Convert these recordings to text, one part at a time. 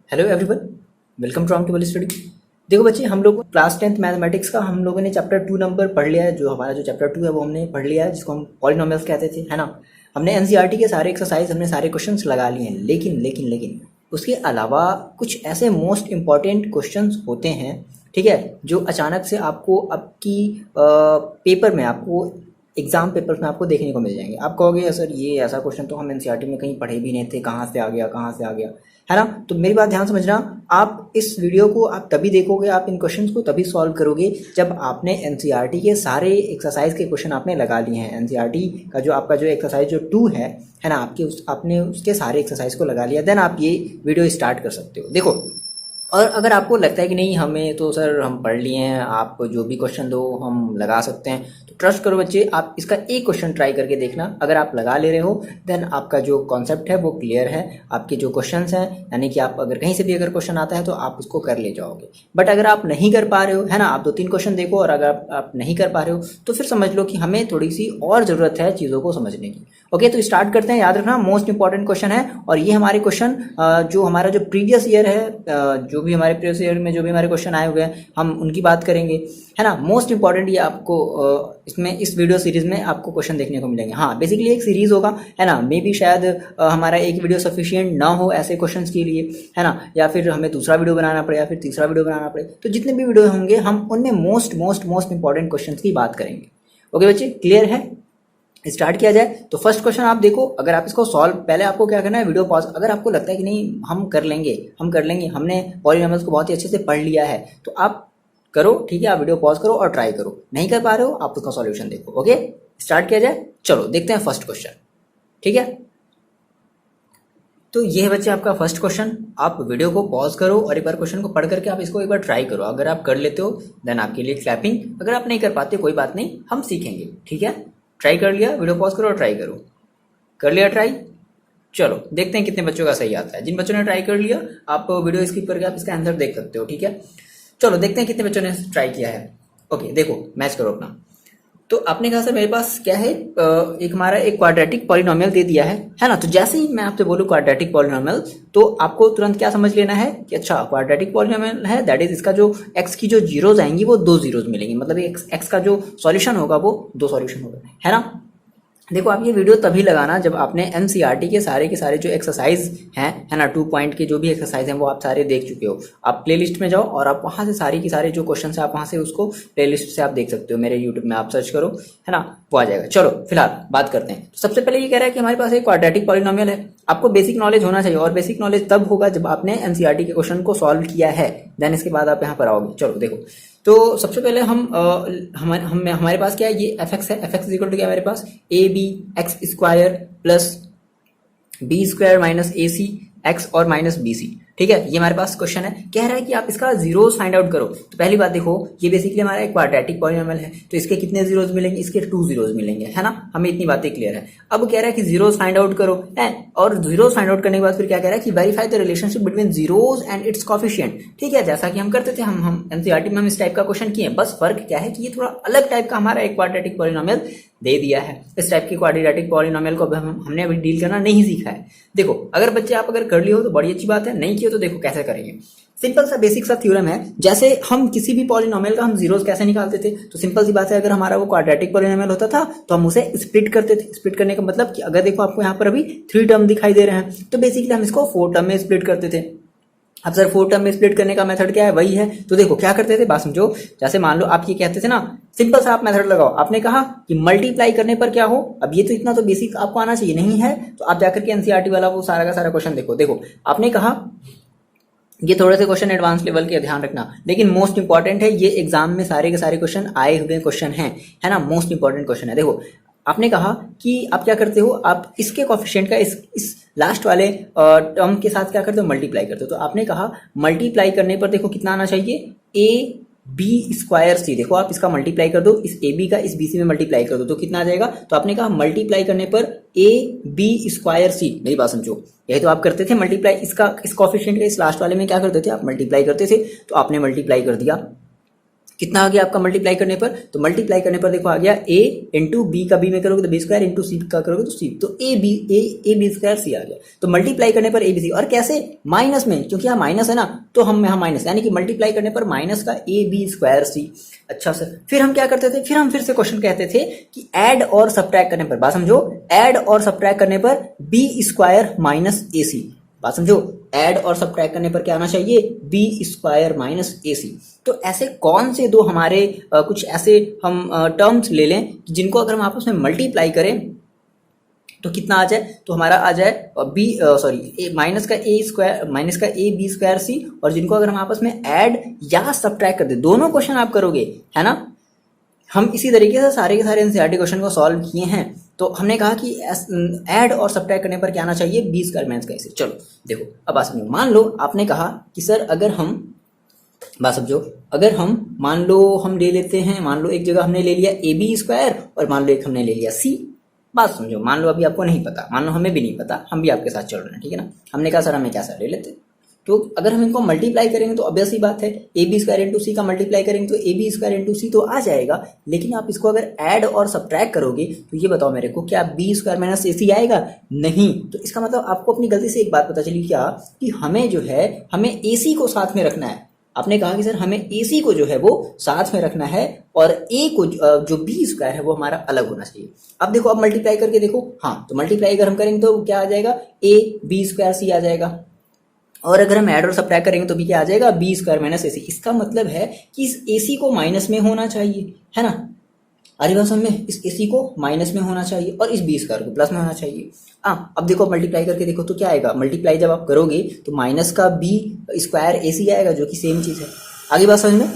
Hello everyone, welcome to table study. देखो बच्चे, हम लोग क्लास 10th मैथमेटिक्स का हम लोगों ने चैप्टर 2 नंबर पढ़ लिया है। जो हमारा जो चैप्टर 2 है वो हमने पढ़ लिया है, जिसको हम पॉलिनोमियल्स कहते थे, है ना। हमने एनसीईआरटी के सारे एक्सरसाइज, हमने सारे क्वेश्चंस लगा लिए हैं। लेकिन उसके अलावा कुछ ऐसे मोस्ट इंपॉर्टेंट क्वेश्चंस होते हैं, ठीक है, जो अचानक से आपको आपकी पेपर में, आपको एग्जाम पेपर में आपको देखने को मिल जाएंगे। आप कहोगे सर ये ऐसा क्वेश्चन तो हम एनसीईआरटी में कहीं पढ़े भी नहीं थे, कहाँ से आ गया, है ना। तो मेरी बात ध्यान समझना, आप इस वीडियो को आप तभी देखोगे, आप इन क्वेश्चंस को तभी सॉल्व करोगे जब आपने एनसीईआरटी के सारे एक्सरसाइज के क्वेश्चन आपने लगा लिए हैं। एनसीईआरटी का जो आपका जो एक्सरसाइज जो 2 है ना, आपने उसके सारे एक्सरसाइज को लगा लिया, देन आप ये वीडियो स्टार्ट कर सकते हो। देखो, और अगर आपको लगता है कि नहीं हमें तो सर हम पढ़ लिए हैं, आप जो भी क्वेश्चन दो हम लगा सकते हैं, तो ट्रस्ट करो बच्चे, आप इसका एक क्वेश्चन ट्राई करके देखना। अगर आप लगा ले रहे हो देन आपका जो कॉन्सेप्ट है वो क्लियर है। आपके जो क्वेश्चंस हैं, यानी कि आप अगर कहीं से भी अगर क्वेश्चन आता है तो आप उसको कर ले जाओगे। बट अगर आप नहीं कर पा रहे हो, है ना, आप 2-3 क्वेश्चन देखो, और अगर आप नहीं कर पा रहे हो तो फिर समझ लो कि हमें थोड़ी सी और ज़रूरत है चीज़ों को समझने की। ओके, तो स्टार्ट करते हैं। याद रखना, मोस्ट इंपॉर्टेंट क्वेश्चन है, और ये हमारे क्वेश्चन जो हमारा जो प्रीवियस ईयर है, जो भी हमारे प्रीवियस ईयर में जो भी हमारे क्वेश्चन आए हुए हैं, हम उनकी बात करेंगे, है ना। मोस्ट इंपॉर्टेंट ये आपको इसमें इस वीडियो सीरीज में आपको क्वेश्चन देखने को मिलेंगे। हाँ, बेसिकली एक सीरीज होगा, है ना। मे बी शायद हमारा एक वीडियो सफिशिएंट ना हो ऐसे क्वेश्चंस के लिए, है ना, या फिर हमें दूसरा वीडियो बनाना पड़े, या फिर तीसरा वीडियो बनाना पड़े। तो जितने भी वीडियो होंगे हम उनमें मोस्ट इंपॉर्टेंट क्वेश्चन की बात करेंगे। ओके बच्चे, क्लियर है। स्टार्ट किया जाए। तो फर्स्ट क्वेश्चन आप देखो, अगर आप इसको सॉल्व, पहले आपको क्या करना है, वीडियो पॉज। अगर आपको लगता है कि नहीं हम कर लेंगे, हमने पॉलिनोमियल्स को बहुत ही अच्छे से पढ़ लिया है, तो आप करो, ठीक है, आप वीडियो पॉज करो और ट्राई करो। नहीं कर पा रहे हो, आप उसका सॉल्यूशन देखो। ओके, स्टार्ट किया जाए। चलो देखते हैं फर्स्ट क्वेश्चन, ठीक है। तो ये है बच्चे आपका फर्स्ट क्वेश्चन। आप वीडियो को पॉज करो और एक बार क्वेश्चन को पढ़ करके आप इसको एक बार ट्राई करो। अगर आप कर लेते हो देन आपके लिए क्लैपिंग, अगर आप नहीं कर पाते कोई बात नहीं, हम सीखेंगे, ठीक है। ट्राई कर लिया, वीडियो पॉज करो और ट्राई करो। कर लिया ट्राई। चलो देखते हैं कितने बच्चों का सही आता है। जिन बच्चों ने ट्राई कर लिया, आप वीडियो स्किप करके आप इसका आंसर देख सकते हो, ठीक है। चलो देखते हैं कितने बच्चों ने ट्राई किया है। ओके, देखो मैच करो अपना। तो आपने कहा सर मेरे पास क्या है, एक हमारा एक क्वाड्रेटिक पॉलिनोमियल दे दिया है ना। तो जैसे ही मैं आपसे बोलूँ क्वाड्रेटिक पॉलिनोमियल, तो आपको तुरंत क्या समझ लेना है कि अच्छा क्वाड्रेटिक पॉलिनोमियल है, दैट इज इसका जो एक्स की जो जीरोज आएंगी वो 2 जीरोज मिलेंगी, मतलब एक्स का जो सॉल्यूशन होगा वो 2 सॉल्यूशन होगा, है ना। देखो, आप ये वीडियो तभी लगाना जब आपने एनसीईआरटी के सारे जो एक्सरसाइज हैं, है ना, 2 पॉइंट के जो भी एक्सरसाइज हैं वो आप सारे देख चुके हो। आप प्लेलिस्ट में जाओ और आप वहां से सारे की सारे जो क्वेश्चन है आप वहां से उसको प्लेलिस्ट से आप देख सकते हो। मेरे यूट्यूब में आप सर्च करो, है ना, वो आ जाएगा। चलो फिलहाल बात करते हैं। तो सबसे पहले ये कह रहा है कि हमारे पास एक क्वाड्रेटिक पॉलिनोमियल है। आपको बेसिक नॉलेज होना चाहिए, और बेसिक नॉलेज तब होगा जब आपने एनसीईआरटी के क्वेश्चन को सॉल्व किया है, देन इसके बाद आप यहाँ पर आओगे। चलो देखो, तो सबसे पहले हमारे पास क्या है, ये एफ एक्स है। एफ एक्स इक्वल टू क्या है हमारे पास, A B X square plus B square minus A C X और माइनस बी सी, ठीक है। ये हमारे पास क्वेश्चन है। कह रहा है कि आप इसका जीरोस फाइंड आउट करो। तो पहली बात देखो, ये बेसिकली हमारा एक क्वाड्रेटिक पॉलिनोमियल है, तो इसके कितने जीरोस मिलेंगे, इसके 2 जीरोस मिलेंगे, है ना। हमें इतनी बातें क्लियर है। अब कह रहा है कि जीरोस फाइंड आउट करो, है, और जीरोस फाइंड आउट करने के बाद फिर क्या कह रहा है कि verify the relationship between zeros and it's coefficient, ठीक है, जैसा कि हम करते थे। हम एनसीईआरटी में हम इस टाइप का क्वेश्चन किए, बस फर्क क्या है कि ये थोड़ा अलग टाइप का हमारा एक क्वाड्रेटिक पॉलिनोमियल दे दिया है। इस टाइप के क्वाड्रेटिक पॉलिनोमियल को हमने अभी डील करना नहीं सीखा है। देखो, अगर बच्चे आप अगर कर लिए हो तो बड़ी अच्छी बात है, नहीं किए तो देखो कैसे करेंगे। सिंपल सा बेसिक सा थ्योरम है। जैसे हम किसी भी पॉलिनोमियल का हम जीरोस कैसे निकालते थे, तो सिंपल सी बात है, अगर हमारा वो क्वाड्रेटिक पॉलिनोमियल होता था तो हम उसे स्प्लिट करते थे। स्प्लिट करने का मतलब कि अगर देखो आपको यहाँ पर अभी 3 टर्म दिखाई दे रहे हैं, तो बेसिकली हम इसको 4 टर्म में स्प्लिट करते थे। अब सर 4 टर्म में स्प्लिट करने का मेथड क्या है, वही है। तो देखो क्या करते थे, बात समझो। जैसे मान लो आप ये कहते थे ना, सिंपल सा आप मेथड लगाओ। आपने कहा कि मल्टीप्लाई करने पर क्या हो। अब ये तो इतना तो बेसिक आपको आना चाहिए, नहीं है तो आप जाकर के एनसीईआरटी वाला वो सारा का सारा क्वेश्चन देखो। देखो आपने कहा, ये थोड़े से क्वेश्चन एडवांस लेवल के, ध्यान रखना, लेकिन मोस्ट इंपॉर्टेंट है। ये एग्जाम में सारे के सारे क्वेश्चन आए हुए क्वेश्चन हैं, है ना, मोस्ट इंपॉर्टेंट क्वेश्चन है। देखो आपने कहा कि आप क्या करते हो, आप इसके कोफिशिएंट का इस लास्ट वाले टर्म के साथ क्या करते हो, मल्टीप्लाई करते हो। तो आपने कहा मल्टीप्लाई करने पर देखो कितना आना चाहिए, ए बी स्क्वायर सी। देखो आप इसका मल्टीप्लाई कर दो, इस ए बी का इस बी सी में मल्टीप्लाई कर दो तो कितना आ जाएगा। तो आपने कहा मल्टीप्लाई करने पर ए बी स्क्वायर सी। मेरी बात समझो, यही तो आप करते थे मल्टीप्लाई। इसका इस कोफिशिएंट का इस लास्ट वाले में क्या करते थे, आप मल्टीप्लाई करते थे। तो आपने मल्टीप्लाई कर दिया, कितना आ गया आपका मल्टीप्लाई करने पर? तो मल्टीप्लाई करने पर देखो आ गया a इंटू बी का b में करोगे तो बी स्क्वायर इंटू सी का करोगे तो सी, तो ए बी स्क्वायर सी आ गया। तो मल्टीप्लाई करने पर ए बी सी, और कैसे? माइनस में, क्योंकि यहाँ माइनस है ना, तो हम यहाँ माइनस, यानी कि मल्टीप्लाई करने पर माइनस का ए बी स्क्वायर सी। अच्छा सर, फिर हम क्या करते थे? फिर हम फिर से क्वेश्चन कहते थे कि ऐड और सब्ट्रैक्ट करने पर, बात समझो, ऐड और सब्ट्रैक्ट करने पर बी स्क्वायर माइनस ए सी, बात समझो, ऐड और सब्ट्रैक्ट करने पर क्या आना चाहिए? B square minus A C. तो ऐसे कौन से दो हमारे कुछ ऐसे हम टर्म्स ले लें जिनको अगर हम आपस में मल्टीप्लाई करें तो कितना आ जाए? तो हमारा आ जाए बी सॉरी माइनस का ए स्क्वायर माइनस का ए बी स्क्वायर सी, और जिनको अगर हम आपस में ऐड या सब्ट्रैक्ट कर दे, दोनों क्वेश्चन आप करोगे, है ना। हम इसी तरीके से सारे के सारे एनसीईआरटी क्वेश्चन को सॉल्व किए हैं। तो हमने कहा कि ऐड और सब्ट्रैक्ट करने पर क्या आना चाहिए? बी स्क्वायर माइनस का ए सी। चलो देखो अब बात समझो, मान लो आपने कहा कि सर अगर हम, बात समझो, अगर हम मान लो हम ले लेते हैं, मान लो एक जगह हमने ले लिया ए बी स्क्वायर और मान लो एक हमने ले लिया सी। बात समझो, मान लो अभी आपको नहीं पता, मान लो हमें भी नहीं पता, हम भी आपके साथ चल रहे हैं, ठीक है ना। हमने कहा सर हमें क्या, सर ले लेते। तो अगर हम इनको मल्टीप्लाई करेंगे तो ऑब्वियस ही बात है, ए बी स्क्वायर इंटू सी का मल्टीप्लाई करेंगे तो ए बी स्क्वायर इंटू सी तो आ जाएगा। लेकिन आप इसको अगर ऐड और सब्ट्रैक्ट करोगे तो ये बताओ मेरे को, क्या बी स्क्वायर माइनस ए सी आएगा? नहीं। तो इसका मतलब आपको अपनी गलती से एक बात पता चली, क्या कि हमें जो है, हमें ए सी को साथ में रखना है। आपने कहा कि सर हमें ए सी को जो है वो साथ में रखना है और ए को जो बी स्क्वायर है वो हमारा अलग होना चाहिए। अब देखो, अब मल्टीप्लाई करके देखो, हाँ तो मल्टीप्लाई अगर हम करेंगे तो क्या आ जाएगा? ए बी स्क्वायर सी आ जाएगा। और अगर हम ऐड और सब्ट्रैक्ट करेंगे तो भी क्या आ जाएगा? बी स्क्वायर माइनस ए सी। इसका मतलब है कि इस ए सी को माइनस में होना चाहिए, है ना। अरे बात समझ में, इस ए सी को माइनस में होना चाहिए और इस बी स्क्वायर को प्लस में होना चाहिए। अब देखो मल्टीप्लाई करके देखो तो क्या आएगा? मल्टीप्लाई जब आप करोगे तो माइनस का बी स्क्वायर ए सी आएगा, जो कि सेम चीज है। आगे बात समझ में।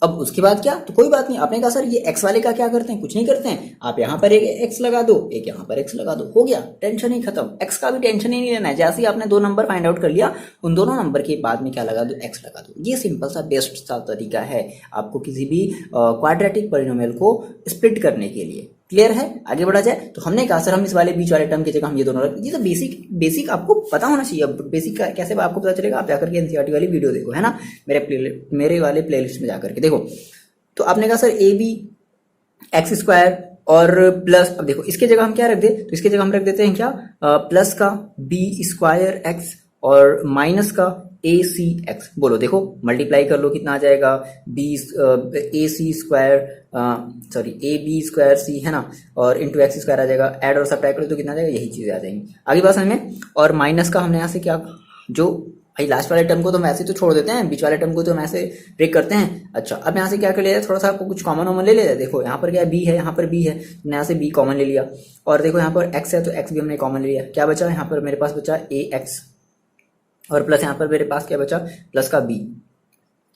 अब उसके बाद क्या? तो कोई बात नहीं, आपने कहा सर ये एक्स वाले का क्या करते हैं? कुछ नहीं करते हैं, आप यहाँ पर एक एक्स लगा दो, एक यहाँ पर एक्स लगा दो, हो गया, टेंशन ही खत्म। एक्स का भी टेंशन ही नहीं लेना है। जैसे ही आपने दो नंबर फाइंड आउट कर लिया, उन दोनों नंबर के बाद में क्या लगा दो? एक्स लगा दो। ये सिंपल सा बेस्ट सा तरीका है आपको किसी भी क्वाड्रेटिक पॉलिनोमियल को स्प्लिट करने के लिए। क्लियर है? आगे बढ़ा जाए तो हमने कहा सर हम इस वाले बीच वाले टर्म की जगह हम ये दोनों रख, ये तो बेसिक आपको पता होना चाहिए। अब बेसिक कैसे आपको पता चलेगा? आप जाकर के एनसीईआरटी वाली वीडियो देखो, है ना, मेरे वाले प्लेलिस्ट में जाकर के देखो। तो आपने कहा sir A B X square और प्लस, अब देखो इसके जगह हम क्या रख दे? तो इसके जगह हम रख देते हैं क्या? प्लस का बी स्क्वायर एक्स और माइनस का ए सी एक्स। बोलो देखो, मल्टीप्लाई कर लो, कितना आ जाएगा? B A C square sorry A B square C, है ना, और इंटू एक्स स्क्वायर आ जाएगा। ऐड और सब्ट्रैक्ट करो तो कितना आ जाएगा? यही चीजें आ जाएंगी। आगे बात समझ में। और माइनस का हमने यहाँ से क्या, जो भाई लास्ट वाले टर्म को तो हम ऐसे तो छोड़ देते हैं, बीच वाले टर्म को तो हम ऐसे ब्रेक करते हैं। अच्छा, अब यहाँ से क्या कर लिया? थोड़ा सा आपको कुछ कॉमन वॉमन ले लेते हैं। देखो यहाँ पर क्या है? बी है, यहाँ पर बी है, हमने यहाँ से बी कॉमन ले लिया। और देखो यहाँ पर एक्स है तो एक्स भी हमने कॉमन ले लिया। क्या बचा? यहाँ पर मेरे पास बचा ए एक्स और प्लस यहाँ पर मेरे पास क्या बचा? प्लस का बी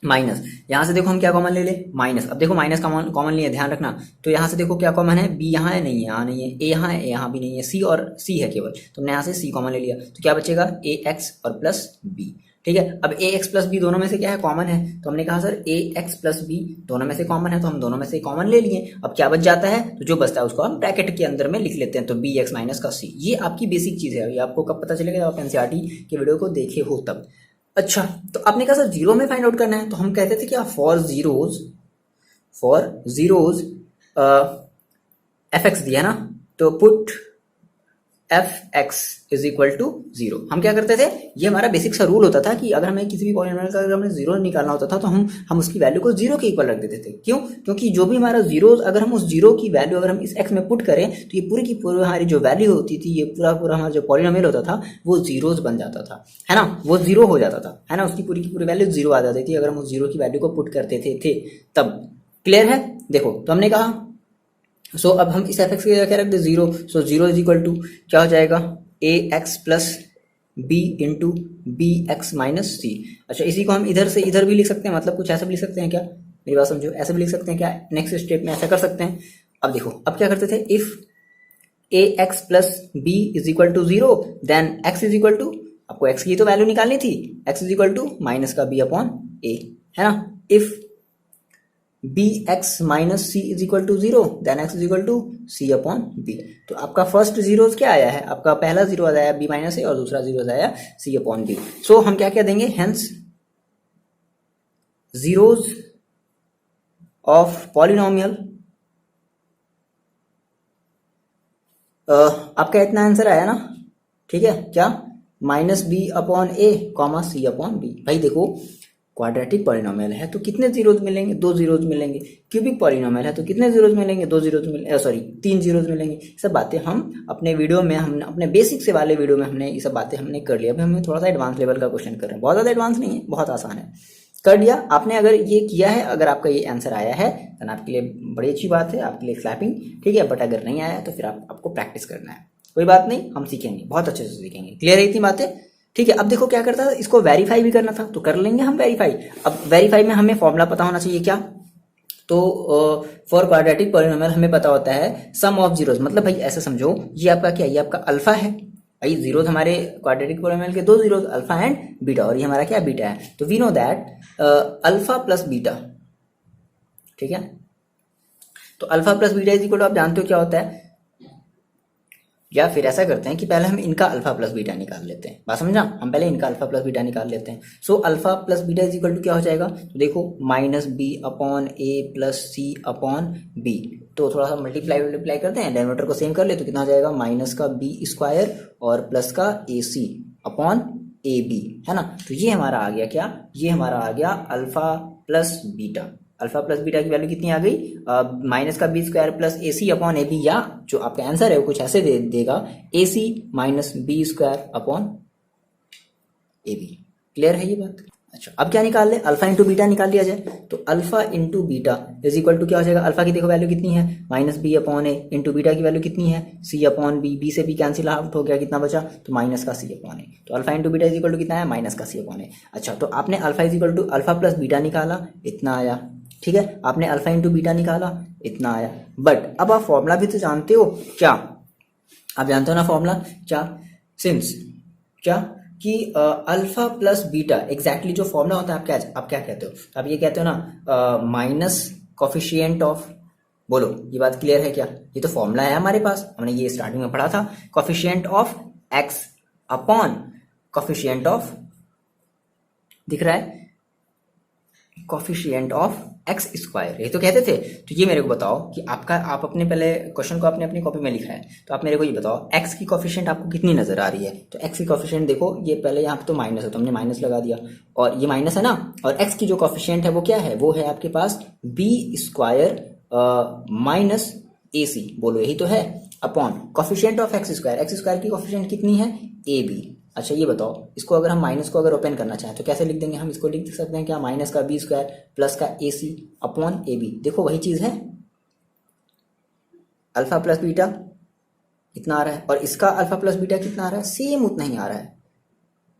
माइनस। यहाँ से देखो हम क्या कॉमन ले ले? माइनस। अब देखो माइनस कॉमन लिया, ध्यान रखना। तो यहाँ से देखो क्या कॉमन है? बी यहाँ है, नहीं है, यहाँ नहीं है, ए यहाँ है, यहाँ भी नहीं है, सी और सी है केवल, तो हमने यहाँ से सी कॉमन ले लिया। तो क्या बचेगा? ए एक्स और प्लस बी। ठीक है। अब ए एक्स प्लस बी दोनों में से क्या है? कॉमन है। तो हमने कहा सर ए एक्स प्लस बी दोनों में से कॉमन है, तो हम दोनों में से कॉमन ले लिए। अब क्या बच जाता है? तो जो बचता है उसको हम ब्रैकेट के अंदर में लिख लेते हैं, तो बी एक्स माइनस का सी। ये आपकी बेसिक चीज है। ये आपको कब पता चलेगा? आप एनसीईआरटी के वीडियो को देखे हो तब। अच्छा, तो आपने कहा सर जीरो में फाइंड आउट करना है, तो हम कहते थे क्या? फॉर जीरोज एफ एक्स दिया ना, तो put F X is equal to zero. हम क्या करते थे? ये हमारा बेसिक सा रूल होता था कि अगर हमें किसी भी पॉलिनोमियल का अगर हमें जीरो निकालना होता था तो हम उसकी वैल्यू को जीरो के इक्वल रख देते थे। क्यों? क्योंकि जो भी हमारा जीरो, अगर हम उस जीरो की वैल्यू अगर हम इस एक्स में पुट करें तो ये पूरी की पूरी हमारी जो वैल्यू होती थी, ये पूरा हमारा जो पॉलिनोमियल होता था वो जीरोज बन जाता था, है ना, वो जीरो हो जाता था, है ना, उसकी पूरी की पूरी वैल्यू जीरो आ जाती थी अगर हम उस जीरो की वैल्यू को पुट करते थे तब। क्लियर है? देखो, तो हमने कहा अब हम इस एफ एक्स की जगह क्या रख दे? Zero. So zero is equal to क्या हो जाएगा? A X plus B into B X minus C. अच्छा, इसी को हम इधर से इधर भी लिख सकते हैं, मतलब कुछ ऐसा भी लिख सकते हैं क्या? मेरी बात समझो, ऐसे भी लिख सकते हैं क्या? नेक्स्ट स्टेप में ऐसा कर सकते हैं। अब देखो, अब क्या करते थे? If A X plus B is equal to zero then X is equal to, आपको एक्स की तो वैल्यू निकालनी थी, X is equal to minus का बी अपॉन ए, है ना। If B X minus C is equal to zero then X is equal to C upon B. तो आपका फर्स्ट जीरोज क्या आया है? आपका पहला जीरो आया बी माइनस ए और दूसरा जीरो आया सी अपॉन बी। सो हम क्या क्या देंगे? हेंस जीरोज ऑफ पॉलिनोमियल, आपका इतना आंसर आया ना, ठीक है क्या, माइनस बी अपॉन ए कॉमा सी अपॉन बी। भाई देखो क्वाड्रेटिक पॉलिनोमियल है तो कितने जीरोज मिलेंगे, 2 जीरोज मिलेंगे। क्यूबिक पॉलिनोमियल है तो कितने जीरोज मिलेंगे, 2 जीरोज मिलेंगे, सॉरी 3 जीरोज मिलेंगे। सब बातें हम अपने वीडियो में, हमने अपने बेसिक से वाले वीडियो में हमने ये सब बातें हमने कर लिया। अभी हमें थोड़ा सा एडवांस लेवल का क्वेश्चन कर रहे हैं, बहुत ज़्यादा एडवांस नहीं है, बहुत आसान है। कर लिया आपने, अगर ये किया है, अगर आपका ये आंसर आया है तो आपके लिए बड़ी अच्छी बात है, आपके लिए क्लैपिंग, ठीक है। बट अगर नहीं आया तो फिर आपको प्रैक्टिस करना है, कोई बात नहीं, हम सीखेंगे, बहुत अच्छे से सीखेंगे। क्लियर है इतनी बातें, ठीक है। अब देखो क्या करता था, इसको वेरीफाई भी करना था तो कर लेंगे हम वेरीफाई। अब वेरीफाई में हमें फॉर्मूला पता होना चाहिए क्या, तो फॉर क्वाड्रेटिक पॉलिनोमियल हमें पता होता है सम ऑफ जीरोस। मतलब भाई ऐसा समझो, ये आपका क्या, ये आपका अल्फा है। भाई जीरोस हमारे क्वाड्रेटिक पॉलिनोमियल के 2 जीरोस, अल्फा एंड बीटा, और ये हमारा क्या, बीटा है। तो we know that alpha plus beta, ठीक है। तो alpha plus beta is equal to, आप जानते हो क्या होता है, या फिर ऐसा करते हैं कि पहले हम इनका अल्फा प्लस बीटा निकाल लेते हैं। बात समझा, हम पहले इनका अल्फा प्लस बीटा निकाल लेते हैं। So alpha plus beta is equal to क्या हो जाएगा, तो देखो minus B upon A plus C upon B. तो थोड़ा सा मल्टीप्लाई करते हैं, डेनोमिनेटर को सेम कर ले तो कितना हो जाएगा, माइनस का बी स्क्वायर और प्लस का ए सी अपॉन ए बी, है ना। तो ये हमारा आ गया क्या, ये हमारा आ गया alpha plus beta. Alpha plus beta की वैल्यू कितनी आ गई, माइनस का B square plus A C upon A B, या जो आपका आंसर है वो कुछ ऐसे देगा, A C minus B square upon A B. Clear है ये बात। अच्छा अब क्या निकाल ले, अल्फा इंटू बीटा निकाल लिया जाए। तो alpha into beta is equal to क्या हो जाएगा, अल्फा की देखो वैल्यू कितनी है, minus B upon A, into beta की वैल्यू कितनी है, सी अपॉन बी। बी से बी कैंसिल आउट हो गया, कितना बचा, तो माइनस का सी अपॉन ए। तो alpha into beta is equal to कितना है, माइनस का सी अपॉन ए। अच्छा तो आपने alpha is equal to alpha plus beta निकाला, इतना आया, ठीक है। आपने अल्फा इंटू बीटा निकाला, इतना आया। बट अब आप फॉर्मूला भी तो जानते हो क्या, आप जानते हो ना फॉर्मूला क्या, सिंस क्या कि अल्फा प्लस बीटा एग्जैक्टली जो फॉर्मूला होता है, आप क्या कहते हो, तो आप ये कहते हो ना माइनस कॉफिशिएंट ऑफ, बोलो ये बात क्लियर है क्या, ये तो फॉर्मूला है हमारे पास, हमने ये स्टार्टिंग में पढ़ा था, coefficient of x upon coefficient of, दिख रहा है, कॉफिशिएंट ऑफ एक्स स्क्वायर, ये तो कहते थे। तो ये मेरे को बताओ कि आप अपने पहले क्वेश्चन को आपने अपनी कॉपी में लिखा है, तो आप मेरे को ये बताओ एक्स की कॉफिशिएंट आपको कितनी नजर आ रही है। तो एक्स की कॉफिशिएंट देखो, ये पहले यहाँ पे तो माइनस है तो हमने माइनस लगा दिया, और ये माइनस है ना, और एक्स की जो कॉफिशिएंट है वो क्या है, वो है आपके पास बी स्क्वायर माइनस ए सी, बोलो यही तो है, upon coefficient of X square की कॉफिशिएंट कितनी है, ए बी। अच्छा ये बताओ, इसको अगर हम माइनस को अगर ओपन करना चाहें तो कैसे लिख देंगे हम, इसको लिख सकते हैं क्या, माइनस का बी स्क्वायर प्लस का ए सी अपॉन ए बी। देखो वही चीज है, अल्फा प्लस बीटा इतना आ रहा है, और इसका अल्फा प्लस बीटा कितना आ रहा है, सेम उतना ही आ रहा है।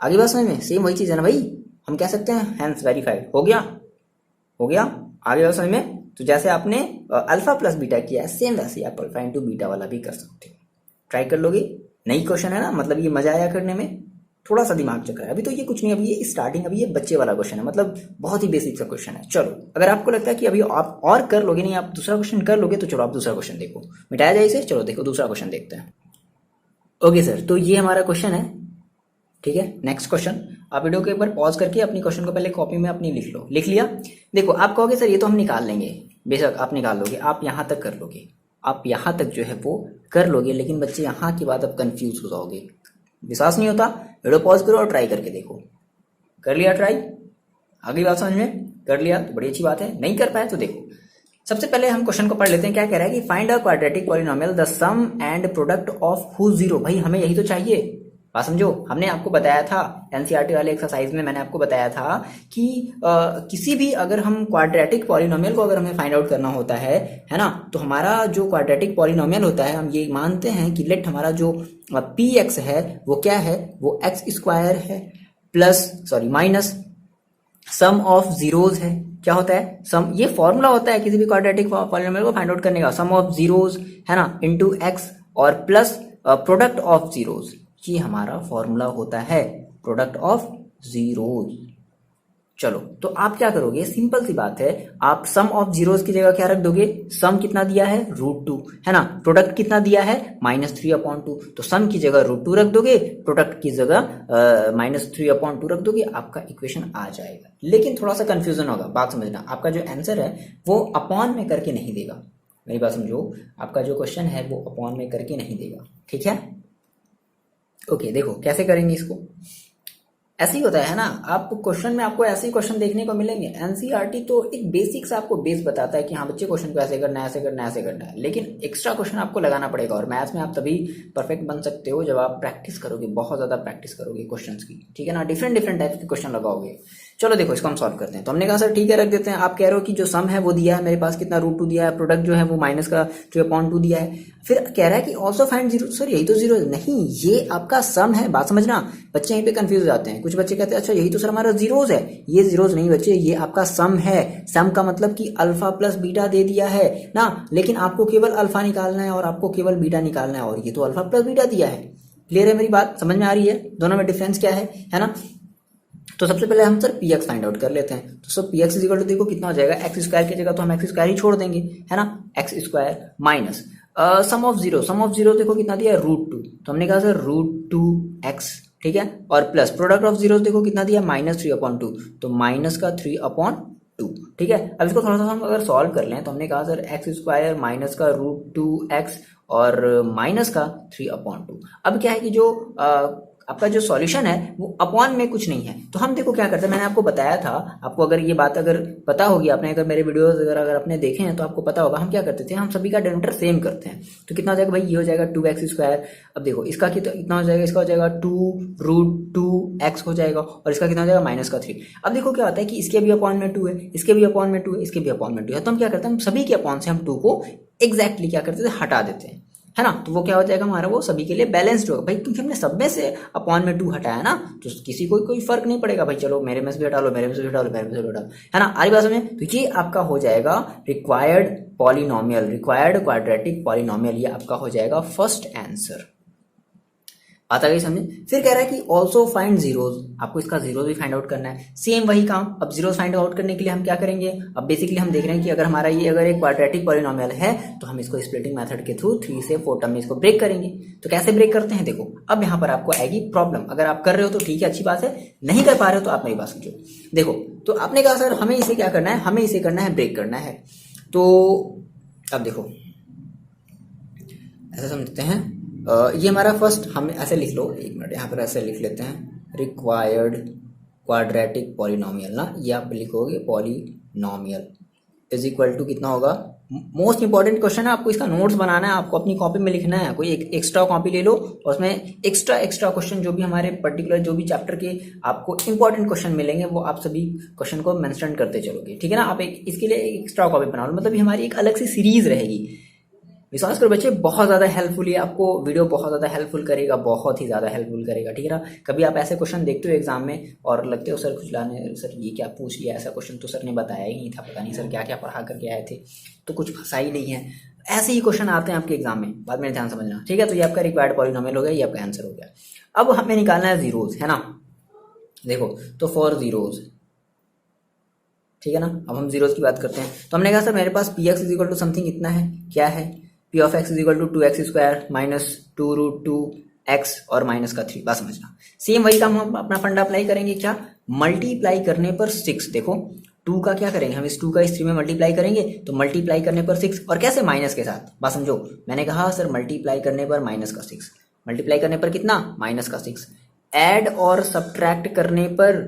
आगे बात समझ में, सेम वही चीज है ना भाई, हम कह सकते हैं हैंस वेरीफाइड, हो गया। आगे बात समझ में, तो जैसे आपने अल्फा प्लस बीटा किया है, सेम वैसे आप अल्फा इंटू बीटा वाला भी कर सकते हो। ट्राई कर लोगे, नई क्वेश्चन है ना, मतलब ये मजा आया करने में, थोड़ा सा दिमाग चक्कर है। अभी तो ये कुछ नहीं, अभी ये स्टार्टिंग, अभी ये बच्चे वाला क्वेश्चन है, मतलब बहुत ही बेसिक सा क्वेश्चन है। चलो अगर आपको लगता है कि अभी आप और कर लोगे, नहीं आप दूसरा क्वेश्चन कर लोगे, तो चलो आप दूसरा क्वेश्चन देखो, मिटाया जाए इसे, चलो देखो दूसरा क्वेश्चन देखते हैं। ओके सर, तो ये हमारा क्वेश्चन है, ठीक है। नेक्स्ट क्वेश्चन, आप वीडियो को एक बार पॉज करके अपनी क्वेश्चन को पहले कॉपी में अपनी लिख लो, लिख लिया। देखो आप कहोगे सर ये तो हम निकाल लेंगे, बेशक आप निकाल लोगे, आप यहाँ तक कर लोगे, आप यहाँ तक जो है वो कर लोगे, लेकिन बच्चे यहाँ की बात अब कंफ्यूज हो जाओगे, विश्वास नहीं होता, वीडियो पॉज करो और ट्राई करके देखो। कर लिया ट्राई, अगली बात समझ में, कर लिया तो बड़ी अच्छी बात है, नहीं कर पाए तो देखो। सबसे पहले हम क्वेश्चन को पढ़ लेते हैं, क्या कह रहा है कि find a quadratic polynomial the sum and product of whose zero. भाई हमें यही तो चाहिए, बात समझो। हमने आपको बताया था एनसीईआरटी वाले एक्सरसाइज में, मैंने आपको बताया था कि किसी भी अगर हम क्वाड्रेटिक पॉलिनोमियल को अगर हमें फाइंड आउट करना होता है ना, तो हमारा जो क्वाड्रेटिक पॉलिनोमियल होता है, हम ये मानते हैं कि लेट हमारा जो पी एक्स है वो क्या है, वो एक्स स्क्वायर है plus minus sum of zeros है। क्या होता है, सम, ये फॉर्मूला होता है किसी भी क्वाड्रेटिक पॉलिनोमियल को फाइंड आउट करने का, सम ऑफ जीरोज है ना, इनटू एक्स और प्लस प्रोडक्ट ऑफ जीरोज, ये हमारा फॉर्मूला होता है, प्रोडक्ट ऑफ जीरोज। चलो तो आप क्या करोगे, सिंपल सी बात है, आप सम ऑफ जीरोस की जगह क्या रख दोगे, सम कितना दिया है √2 है ना, प्रोडक्ट कितना दिया है -3/2, तो सम की जगह √2 रख दोगे, प्रोडक्ट की जगह -3/2 रख दोगे, आपका इक्वेशन आ जाएगा। लेकिन थोड़ा सा कंफ्यूजन होगा, बात समझना, आपका जो आंसर है वो अपॉन में करके नहीं देगा, मेरी बात समझो, आपका जो क्वेश्चन है वो अपॉन में करके नहीं देगा, ठीक है। ओके देखो कैसे करेंगे इसको, ऐसे ही होता है ना, आप क्वेश्चन में आपको ऐसे ही क्वेश्चन देखने को मिलेंगे। एनसीईआरटी तो एक बेसिक से आपको बेस बताता है कि हाँ बच्चे क्वेश्चन को ऐसे करना है, ऐसे करना है, ऐसे करना है, लेकिन एक्स्ट्रा क्वेश्चन आपको लगाना पड़ेगा। और मैथ्स में आप तभी परफेक्ट बन सकते हो जब आप प्रैक्टिस करोगे, बहुत ज्यादा प्रैक्टिस करोगे क्वेश्चन की, ठीक है ना, डिफरेंट डिफरेंट टाइप्स के क्वेश्चन लगाओगे। चलो देखो इसको हम सॉल्व करते हैं। तो हमने कहा सर ठीक है रख देते हैं, आप कह रहे हो कि जो सम है वो दिया है मेरे पास कितना √2 दिया है, प्रोडक्ट जो है वो -3/2 दिया है, फिर कह रहा है कि ऑल्सो फाइंड जीरो। सर यही तो जीरो नहीं, ये आपका सम है, बात समझना, बच्चे यहीं पे कंफ्यूज हो जाते हैं। कुछ बच्चे कहते हैं अच्छा यही तो सर हमारा जीरोज है, ये जीरोज नहीं बच्चे, ये आपका सम है। सम का मतलब कि अल्फा प्लस बीटा दे दिया है ना, लेकिन आपको केवल अल्फा निकालना है और आपको केवल बीटा निकालना है, और ये तो अल्फा प्लस बीटा दिया है। क्लियर है मेरी बात, समझ में आ रही है दोनों में डिफरेंस क्या है ना। तो सबसे पहले हम सर px फाइंड आउट कर लेते हैं। तो सर px इक्वल टू देखो कितना हो जाएगा, x स्क्वायर की जगह तो हम x स्क्वायर ही छोड़ देंगे, है ना, x square minus sum of zero देखो कितना दिया है √2, तो हमने कहा सर √2x, ठीक है, और प्लस प्रोडक्ट ऑफ जीरो देखो कितना दिया -3/2, तो -3/2, ठीक है। अब इसको थोड़ा सा हम अगर सॉल्व कर लें तो हमने कहा सर x स्क्वायर माइनस का √2x और माइनस का 3/2। अब क्या है कि जो आपका जो सॉल्यूशन है वो अपॉन में कुछ नहीं है, तो हम देखो क्या करते हैं, मैंने आपको बताया था, आपको अगर ये बात अगर पता होगी, आपने अगर मेरे वीडियोस अगर आपने देखे हैं तो आपको पता होगा हम क्या करते थे, हम सभी का डिनोमिनेटर सेम करते हैं। तो कितना हो जाएगा भाई, ये हो जाएगा 2x स्क्वायर। अब देखो इसका कितना हो जाएगा, इसका हो जाएगा 2√2x हो जाएगा, और इसका कितना हो जाएगा -3। अब देखो क्या होता है कि इसके भी अपॉन में 2 है, इसके भी अपॉन में 2 है, इसके भी अपॉन में 2 है, तो हम क्या करते हैं, हम सभी के अपॉन से हम 2 को एग्जैक्टली क्या करते थे, हटा देते हैं, है ना। तो वो क्या हो जाएगा हमारा, वो सभी के लिए बैलेंस्ड होगा भाई, क्योंकि हमने सब में से अपॉन में 2 हटाया ना, तो किसी को कोई फर्क नहीं पड़ेगा भाई, चलो मेरे में से भी हटा लो, मेरे में से भी हटा लो, मेरे में से भी हटा लो, है ना, आरी बात में। तो ये आपका हो जाएगा required polynomial, required quadratic polynomial, ये आपका हो जाएगा फर्स्ट आंसर। बात आ गई समझे। फिर कह रहा है कि ऑल्सो फाइंड जीरोज, आपको इसका जीरोज भी फाइंड आउट करना है, सेम वही काम। अब जीरोज फाइंड आउट करने के लिए हम क्या करेंगे, अब बेसिकली हम देख रहे हैं कि अगर हमारा ये अगर एक क्वाड्रेटिक पॉलिनोमियल है तो हम इसको स्प्लिटिंग मेथड के थ्रू 3 से 4 टर्म में इसको ब्रेक करेंगे। तो कैसे ब्रेक करते हैं, देखो अब यहाँ पर आपको आएगी प्रॉब्लम, अगर आप कर रहे हो तो ठीक है, अच्छी बात है, नहीं कर पा रहे हो तो आप मेरी बात समझो। देखो तो आपने कहा सर हमें इसे क्या करना है, हमें इसे करना है, ब्रेक करना है। तो अब देखो ऐसा समझते हैं, ये हमारा फर्स्ट, हम ऐसे लिख लो, एक मिनट यहाँ पर ऐसे लिख लेते हैं, रिक्वायर्ड क्वाड्रेटिक पॉलिनोमियल ना, ये आप लिखोगे पॉलिनोमियल इज इक्वल टू कितना होगा, मोस्ट इंपॉर्टेंट क्वेश्चन है, आपको इसका नोट्स बनाना है, आपको अपनी कॉपी में लिखना है, कोई एक एक्स्ट्रा कॉपी ले लो और उसमें एक्स्ट्रा क्वेश्चन जो भी हमारे पर्टिकुलर जो भी चैप्टर के आपको इंपॉर्टेंट क्वेश्चन मिलेंगे वो आप सभी क्वेश्चन को मेंशन करते चलोगे, ठीक है ना। आप एक इसके लिए एक्स्ट्रा कॉपी बना लो, मतलब ये हमारी एक अलग सी सीरीज रहेगी। विश्वास करो बच्चे, बहुत ज़्यादा हेल्पफुल है, आपको वीडियो बहुत ज़्यादा हेल्पफुल करेगा, बहुत ही ज़्यादा हेल्पफुल करेगा, ठीक है ना। कभी आप ऐसे क्वेश्चन देखते हो एग्जाम में और लगते हो सर कुछ लाने, सर ये क्या पूछ लिया, ऐसा क्वेश्चन तो सर ने बताया ही नहीं था, पता नहीं सर क्या क्या पढ़ा करके आए थे, तो कुछ फंसा ही नहीं है, ऐसे ही क्वेश्चन आते हैं आपके एग्जाम में, बाद में ध्यान समझना, ठीक है। तो ये आपका रिक्वायर्ड पॉलिनोमियल हो गया, ये आपका आंसर हो गया। अब हमें निकालना है जीरोज, है ना। देखो तो फॉर जीरोज, ठीक है ना, अब हम जीरोज की बात करते हैं। तो हमने कहा सर मेरे पास px is equal to something इतना है, क्या है, p of x is equal to 2x square minus 2√2x और माइनस का 3, बात समझना। सेम वही काम हम अपना फंडा अप्लाई करेंगे, क्या, मल्टीप्लाई करने पर 6, देखो 2 का क्या करेंगे हम, इस 2 का इस 3 में मल्टीप्लाई करेंगे, तो मल्टीप्लाई करने पर 6, और कैसे, माइनस के साथ, बात समझो। मैंने कहा सर मल्टीप्लाई करने पर माइनस का 6, मल्टीप्लाई करने पर कितना, माइनस का 6, ऐड और सब्ट्रैक्ट करने पर,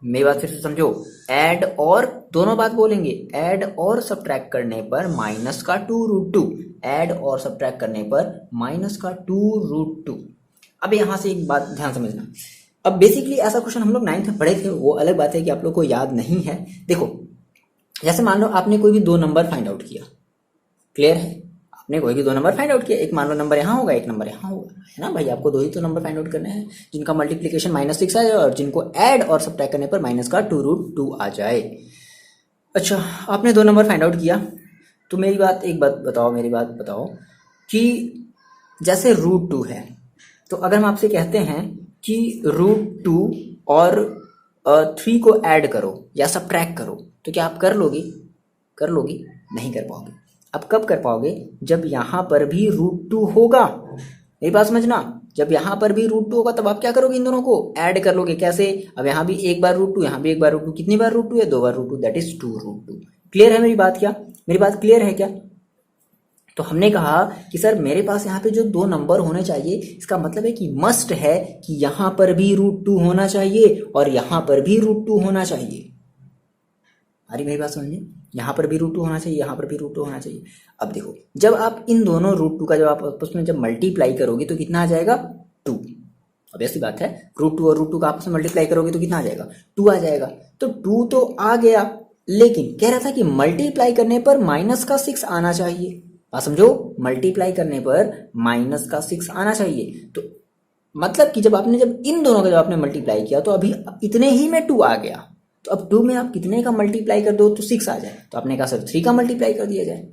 मेरी बात फिर से समझो, ऐड और दोनों बात बोलेंगे, ऐड और सब्ट्रैक्ट करने पर माइनस का 2√2, ऐड और सब्ट्रैक्ट करने पर माइनस का 2√2। अब यहां से एक बात ध्यान समझना, अब बेसिकली ऐसा क्वेश्चन हम लोग 9th में पढ़े थे, वो अलग बात है कि आप लोग को याद नहीं है। देखो जैसे मान लो आपने कोई भी 2 नंबर फाइंड आउट किया, क्लियर है, आपने कोई भी 2 नंबर फाइंड आउट किया, एक मान लो नंबर यहाँ होगा, एक नंबर यहाँ होगा, है ना भाई, आपको 2 ही तो नंबर फाइंड आउट करने हैं, जिनका मल्टीप्लीकेशन -6 आ जाए और जिनको ऐड और सब्ट्रैक्ट करने पर माइनस का 2√2 आ जाए। अच्छा आपने 2 नंबर फाइंड आउट किया, तो मेरी बात बताओ कि जैसे √2 है, तो अगर हम आपसे कहते हैं कि √2 और 3 को ऐड करो या सब्ट्रैक्ट करो, तो क्या आप कर लोगे? कर लोगे? नहीं कर पाओगे। अब कब कर पाओगे? जब यहाँ पर भी √2 होगा। मेरी बात समझना, जब यहाँ पर भी √2 होगा तब आप क्या करोगे? इन दोनों को ऐड कर लोगे। कैसे? अब यहाँ भी एक बार √2, यहाँ भी एक बार √2, कितनी बार √2 है? 2 बार √2, दैट इज 2√2। क्लियर है मेरी बात? क्या मेरी बात क्लियर है क्या? तो हमने कहा कि सर मेरे पास यहाँ पे जो 2 नंबर होने चाहिए, इसका मतलब है कि मस्ट है कि यहाँ पर भी √2 होना चाहिए और यहाँ पर भी √2 होना चाहिए। अरे मेरी बात समझिए, यहाँ पर भी √2 होना चाहिए, यहाँ पर भी √2 होना चाहिए। अब देखो, जब आप इन दोनों √2 का जब आप आपस में जब मल्टीप्लाई करोगे तो कितना आ जाएगा? 2। अब ऐसी बात है, √2 और √2 का आपस में मल्टीप्लाई करोगे तो कितना आ जाएगा? 2 आ जाएगा। तो 2 तो आ गया, लेकिन कह रहा था कि मल्टीप्लाई करने पर -6 आना चाहिए। बात समझो, मल्टीप्लाई करने पर -6 आना चाहिए। तो मतलब कि जब इन दोनों का जब आपने मल्टीप्लाई किया तो अभी इतने ही में 2 आ गया। तो अब 2 में आप कितने का मल्टीप्लाई कर दो तो 6 आ जाए। तो आपने कहा सर 3 का मल्टीप्लाई कर दिया जाए।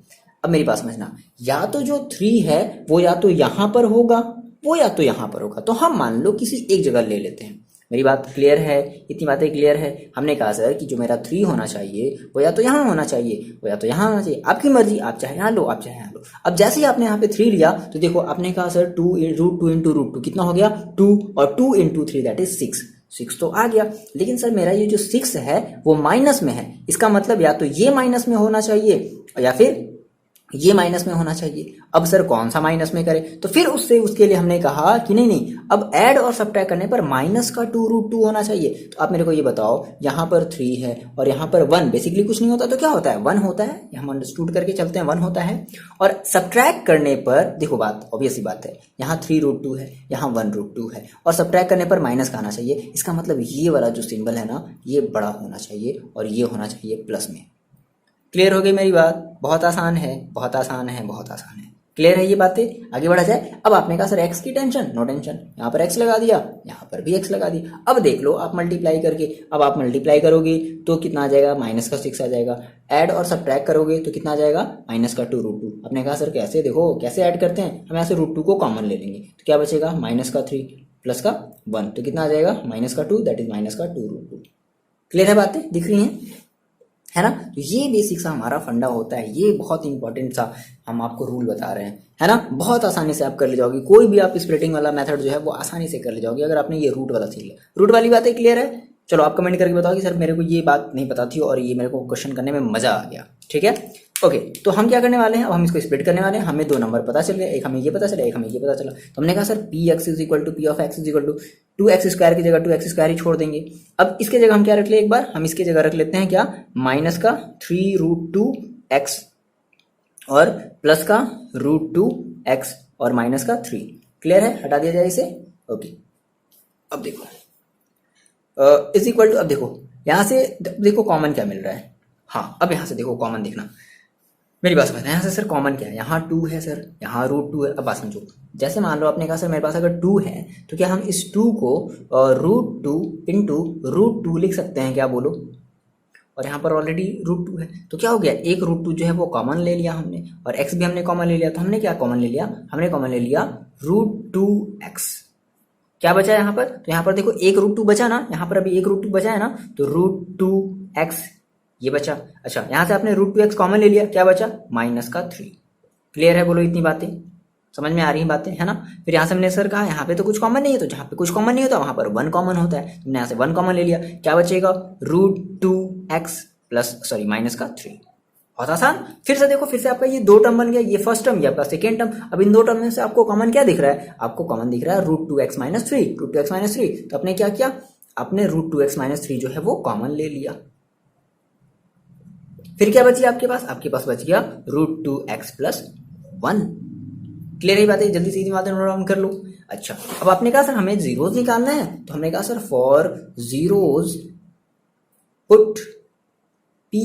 अब मेरी बात समझना, या तो जो 3 है वो या तो यहां पर होगा, वो या तो यहां पर होगा। तो हम मान लो किसी एक जगह ले लेते हैं। मेरी बात क्लियर है? इतनी बातें क्लियर है? हमने कहा सर कि जो मेरा 3 होना चाहिए वो या तो यहाँ होना चाहिए, वो या तो यहाँ होना चाहिए। आपकी मर्जी, आप चाहे यहाँ लो, आप चाहे यहाँ लो। अब जैसे ही आपने यहाँ पे 3 लिया तो देखो, आपने कहा सर √2 इंटू √2 कितना हो गया? 2, और 2 इंटू 3 दैट इज 6 तो आ गया। लेकिन सर मेरा ये जो 6 है वो माइनस में है। इसका मतलब या तो ये माइनस में होना चाहिए या फिर ये माइनस में होना चाहिए। अब सर कौन सा माइनस में करें? तो फिर उसके लिए हमने कहा कि नहीं, अब ऐड और सब्ट्रैक्ट करने पर -2√2 होना चाहिए। तो आप मेरे को ये बताओ, यहाँ पर 3 है और यहाँ पर 1, बेसिकली कुछ नहीं होता तो क्या होता है? 1 होता है। हम अंडरस्टूड करके चलते हैं, 1 होता है। और सब्ट्रैक्ट करने पर देखो, बात ऑब्वियस बात है, यहाँ 3√2 है, यहाँ 1√2 है, और सब्ट्रैक्ट करने पर माइनस का आना चाहिए। इसका मतलब ये वाला जो सिंबल है ना, ये बड़ा होना चाहिए और ये होना चाहिए प्लस में। क्लियर हो गई मेरी बात? बहुत आसान है, बहुत आसान है, बहुत आसान है। क्लियर है ये बातें? आगे बढ़ा जाए। अब आपने कहा सर x की टेंशन, नो टेंशन, यहाँ पर x लगा दिया, यहाँ पर भी x लगा दिया। अब देख लो आप मल्टीप्लाई करके, अब आप मल्टीप्लाई करोगे तो कितना आ जाएगा? -6 आ जाएगा। ऐड और सब्ट्रैक्ट करोगे तो कितना आ जाएगा? -2√2। आपने कहा सर कैसे? देखो कैसे ऐड करते हैं, हम यहाँ से √2 को कॉमन ले लेंगे तो क्या बचेगा? -3 प्लस का 1, तो कितना आ जाएगा? -2 दैट इज -2√2। क्लियर है बातें? दिख रही हैं है ना? तो ये बेसिक सा हमारा फंडा होता है। ये बहुत इंपॉर्टेंट सा हम आपको रूल बता रहे हैं, है ना? बहुत आसानी से आप कर ले जाओगे। कोई भी आप स्प्लिटिंग वाला मेथड जो है वो आसानी से कर ले जाओगे अगर आपने ये रूट वाला सीख लिया। रूट वाली बातें क्लियर है? चलो आप कमेंट करके बताओ कि सर मेरे को ये बात नहीं पता थी और ये मेरे को क्वेश्चन करने में मजा आ गया। ठीक है, ओके। तो हम क्या करने वाले हैं, अब हम इसको स्प्लिट करने वाले हैं। हमें 2 नंबर पता चल गए, एक हमें ये पता चला, एक हमें ये पता चला। तो हमने कहा sir px is equal to p of x is equal to 2x² की जगह 2x² ही छोड़ देंगे। अब इसके जगह हम क्या रख ले, एक बार हम इसके जगह रख लेते हैं क्या? -3√2x और प्लस का √2x और -3। क्लियर है? हटा दिया जाए इसे। ओके, अब देखो इज इक्वल टू, अब देखो यहां से देखो कॉमन क्या मिल रहा है। हाँ, अब यहां से देखो कॉमन देखना, मेरी बात समझना। यहाँ से सर कॉमन क्या है? यहाँ 2 है सर, यहाँ √2 है। अब बात समझो, जैसे मान लो आपने कहा सर मेरे पास अगर 2 है तो क्या हम इस 2 को √2 इंटू √2 लिख सकते हैं क्या? बोलो। और यहाँ पर ऑलरेडी √2 है तो क्या हो गया? एक √2 जो है वो कॉमन ले लिया हमने, और x भी हमने कॉमन ले लिया। तो हमने क्या कॉमन ले लिया? हमने कॉमन ले लिया √2x। क्या बचा यहाँ पर? तो यहाँ पर देखो एक √2 बचा ना, यहाँ पर अभी एक √2 बचा है ना, तो √2x ये बचा। अच्छा, यहाँ से आपने √2x कॉमन ले लिया, क्या बचा? -3। क्लियर है? बोलो इतनी बातें समझ में आ रही बातें, है ना? फिर यहाँ से हमने सर कहा यहाँ पे तो कुछ कॉमन नहीं है, तो जहाँ पे कुछ कॉमन नहीं होता वहां पर 1 कॉमन होता है। तुमने यहाँ से 1 कॉमन ले लिया, क्या बचेगा? √2x plus -3। बहुत आसान। फिर से देखो, फिर से आपका ये 2 टर्म बन गया, ये फर्स्ट टर्म, ये आपका सेकेंड टर्म। अब इन 2 टर्म में से आपको कॉमन क्या दिख रहा है? आपको कॉमन दिख रहा है √2x -3। तो आपने क्या किया? आपने √2x -3 जो है वो कॉमन ले लिया। फिर क्या बची आपके पास? आपके पास बच गया √2x प्लस 1। क्लियर है बातें? जल्दी सीधी बातें नोट डाउन कर लो। अच्छा, अब आपने कहा सर हमें जीरोस निकालना है, तो हमने कहा sir for zeros put p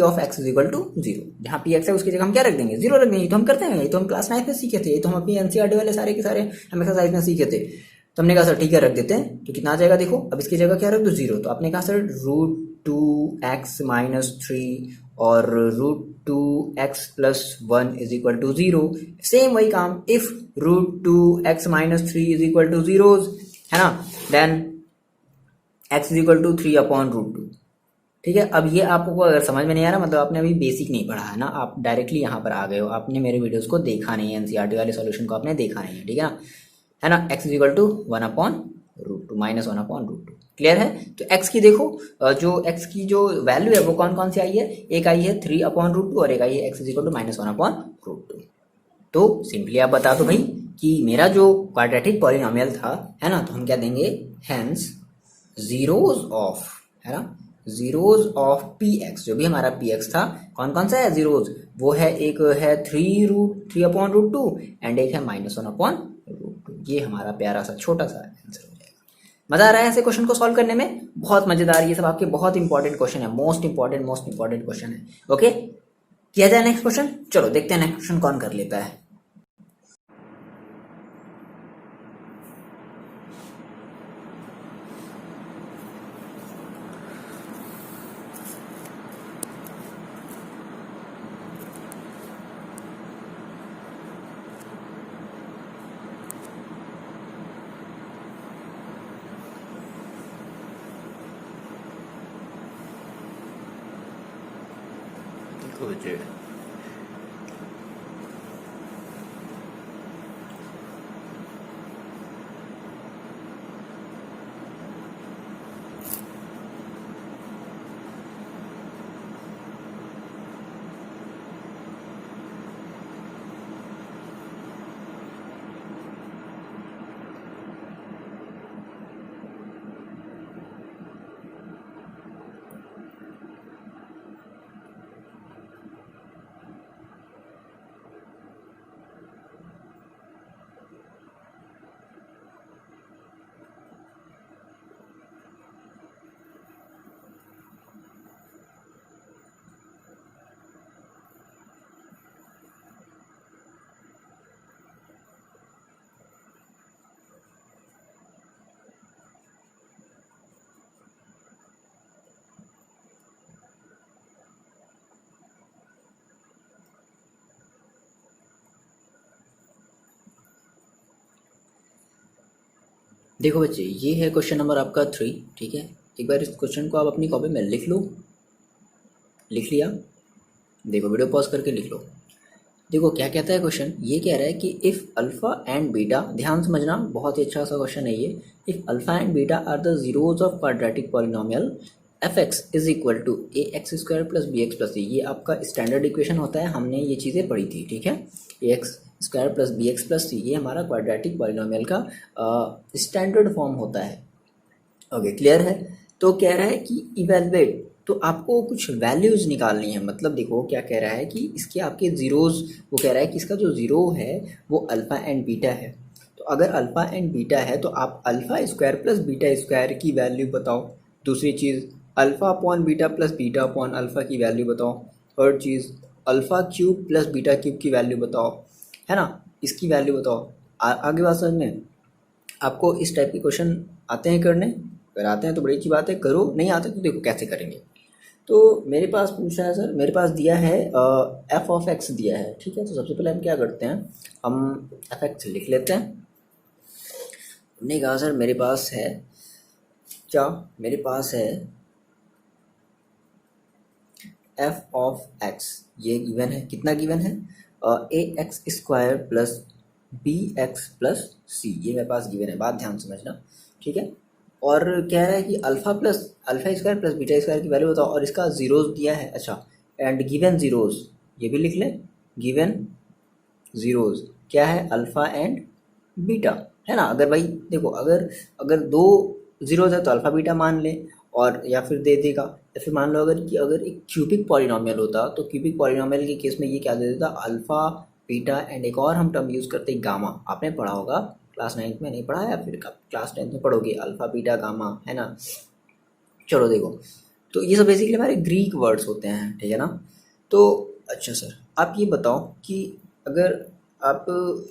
of x is equal to 0। जहां px है उसकी जगह हम क्या रख देंगे? 0 रख देंगे। तो हम करते हैं, ये तो हम क्लास 9 में सीखे थे, ये तो हम अपनी एनसीईआरटी वाले सारे के सारे हम एक्सरसाइज में सीखे थे। तो हमने कहा सर ठीक है रख देते हैं। तो कितना आ जाएगा? देखो अब इसकी जगह क्या रख दो? 0। तो आपने कहा सर √2x -3 और √2x plus 1 is equal to 0। Same वही काम, if √2x -3 is equal to 0, है ना, then X is equal to 3/√2। ठीक है, अब ये आपको अगर समझ में नहीं आ रहा, मतलब आपने अभी बेसिक नहीं पढ़ा है ना, आप डायरेक्टली यहाँ पर आ गए हो, आपने मेरे वीडियोस को देखा नहीं है, एनसीईआरटी वाले सॉल्यूशन को आपने देखा नहीं है, ठीक है ना। X is equal to 1/√2 -1/√2। Clear है। तो एक्स की देखो, जो एक्स की जो वैल्यू है वो कौन कौन सी आई है, एक आई है 3/√2 और एक आई है एक्स इज इक्वल टू -1/√2। तो सिंपली आप बता दो भाई कि मेरा जो क्वाड्रेटिक पॉलिनोमियल था, है ना, तो हम क्या देंगे, हेंस जीरोज ऑफ, है ना, जीरोज ऑफ पी एक्स, जो भी हमारा पी एक्स था, कौन कौन सा है जीरोज, वो है एक है 3/√2 एंड एक है -1/√2। ये हमारा प्यारा सा छोटा सा आंसर हो जाएगा। मजा आ रहा है ऐसे क्वेश्चन को सॉल्व करने में, बहुत मजेदार, ये सब आपके बहुत इंपॉर्टेंट क्वेश्चन है, मोस्ट इंपॉर्टेंट क्वेश्चन है। ओके, किया जाए नेक्स्ट क्वेश्चन, चलो देखते हैं नेक्स्ट क्वेश्चन कौन कर लेता है। देखो देखो बच्चे, ये है क्वेश्चन नंबर आपका 3, ठीक है। एक बार इस क्वेश्चन को आप अपनी कॉपी में लिख लो, लिख लिया, देखो वीडियो पॉज करके लिख लो। देखो क्या कहता है क्वेश्चन, ये कह रहा है कि इफ़ अल्फा एंड बीटा, ध्यान समझना, बहुत ही अच्छा सा क्वेश्चन है ये। If alpha and beta are the zeros of quadratic polynomial F X is equal to A X square plus B X plus C, ये आपका स्टैंडर्ड इक्वेशन होता है, हमने ये चीज़ें पढ़ी थी, ठीक है। A X square plus B X plus C, ये हमारा क्वाड्रेटिक पॉलिनोमियल का स्टैंडर्ड फॉर्म होता है। ओके, क्लियर है। तो कह रहा है कि इवेलुएट, तो आपको कुछ वैल्यूज निकालनी है, मतलब देखो क्या कह रहा है कि इसके आपके जीरोज, वो कह रहा है कि इसका जो जीरो है वो अल्फा एंड बीटा है। तो अगर अल्फा एंड बीटा है तो आप alpha square plus beta square की वैल्यू बताओ। दूसरी चीज़, alpha upon beta plus beta upon alpha की वैल्यू बताओ। थर्ड चीज़, alpha cube plus beta cube की वैल्यू बताओ, है ना, इसकी वैल्यू बताओ। आगे बात समझ में, आपको इस टाइप के क्वेश्चन आते हैं करने, अगर आते हैं तो बड़ी अच्छी बात है, करो, नहीं आते तो देखो कैसे करेंगे। तो मेरे पास पूछा है सर, मेरे पास दिया है एफ ऑफ एक्स दिया है, ठीक है। तो सबसे पहले हम क्या करते हैं, हम एफ एक्स लिख लेते हैं। हमने कहा सर मेरे पास है क्या, मेरे पास है एफ ऑफ एक्स, ये गिवन है, कितना गिवन है, A X square plus B X plus C, ये मेरे पास गिवन है, बात ध्यान समझना, ठीक है। और कह रहा है कि alpha square plus beta square की वैल्यू बताओ, और इसका जीरोज दिया है, अच्छा, एंड गिवन जीरोज, ये भी लिख लें, गिवन जीरोज क्या है, अल्फा एंड बीटा, है ना। अगर भाई देखो, अगर अगर दो जीरोज है तो अल्फा बीटा मान ले, और या फिर दे देगा, या फिर मान लो अगर एक क्यूबिक पॉलिनोमियल होता तो क्यूबिक पॉलिनोमियल के केस में ये क्या दे देता, अल्फा बीटा एंड एक और हम टर्म यूज़ करते हैं गामा, आपने पढ़ा होगा क्लास 9th में, नहीं पढ़ा है, फिर क्लास 10th में पढ़ोगे, अल्फा बीटा गामा, है ना। चलो देखो, तो ये सब बेसिकली हमारे ग्रीक वर्ड्स होते हैं, ठीक है ना। तो अच्छा सर, आप ये बताओ कि अगर आप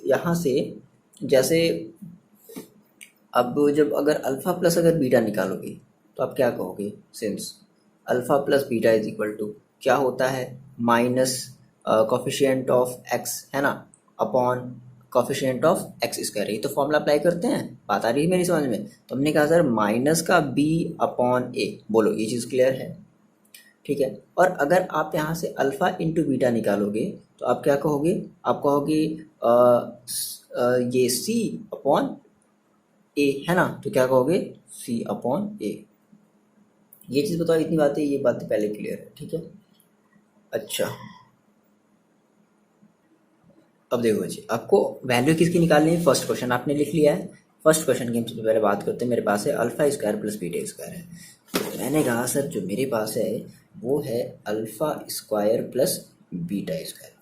यहाँ से, जैसे अब जब अगर अल्फ़ा प्लस अगर बीटा निकालोगे तो आप क्या कहोगे, since alpha plus beta is equal to क्या होता है, माइनस कॉफिशिएंट ऑफ एक्स, है ना, upon coefficient of X square. ये तो फॉर्मूला अप्लाई करते हैं, बात आ रही है मेरी समझ में। तो हमने कहा सर माइनस का बी अपॉन ए, बोलो ये चीज़ क्लियर है, ठीक है। और अगर आप यहाँ से अल्फ़ा इंटू बीटा निकालोगे तो आप क्या कहोगे, आप कहोगे ये सी अपॉन ए है ना, तो क्या कहोगे सी अपॉन ए। ये चीज़ बताओ, इतनी बातें, ये बातें पहले क्लियर है, ठीक है। अच्छा अब देखो जी, आपको वैल्यू किसकी निकालनी है, फर्स्ट क्वेश्चन आपने लिख लिया है। फर्स्ट क्वेश्चन की हम सबसे पहले बात करते हैं। मेरे पास है alpha square plus beta square है। तो मैंने कहा सर जो मेरे पास है वो है alpha square plus beta square.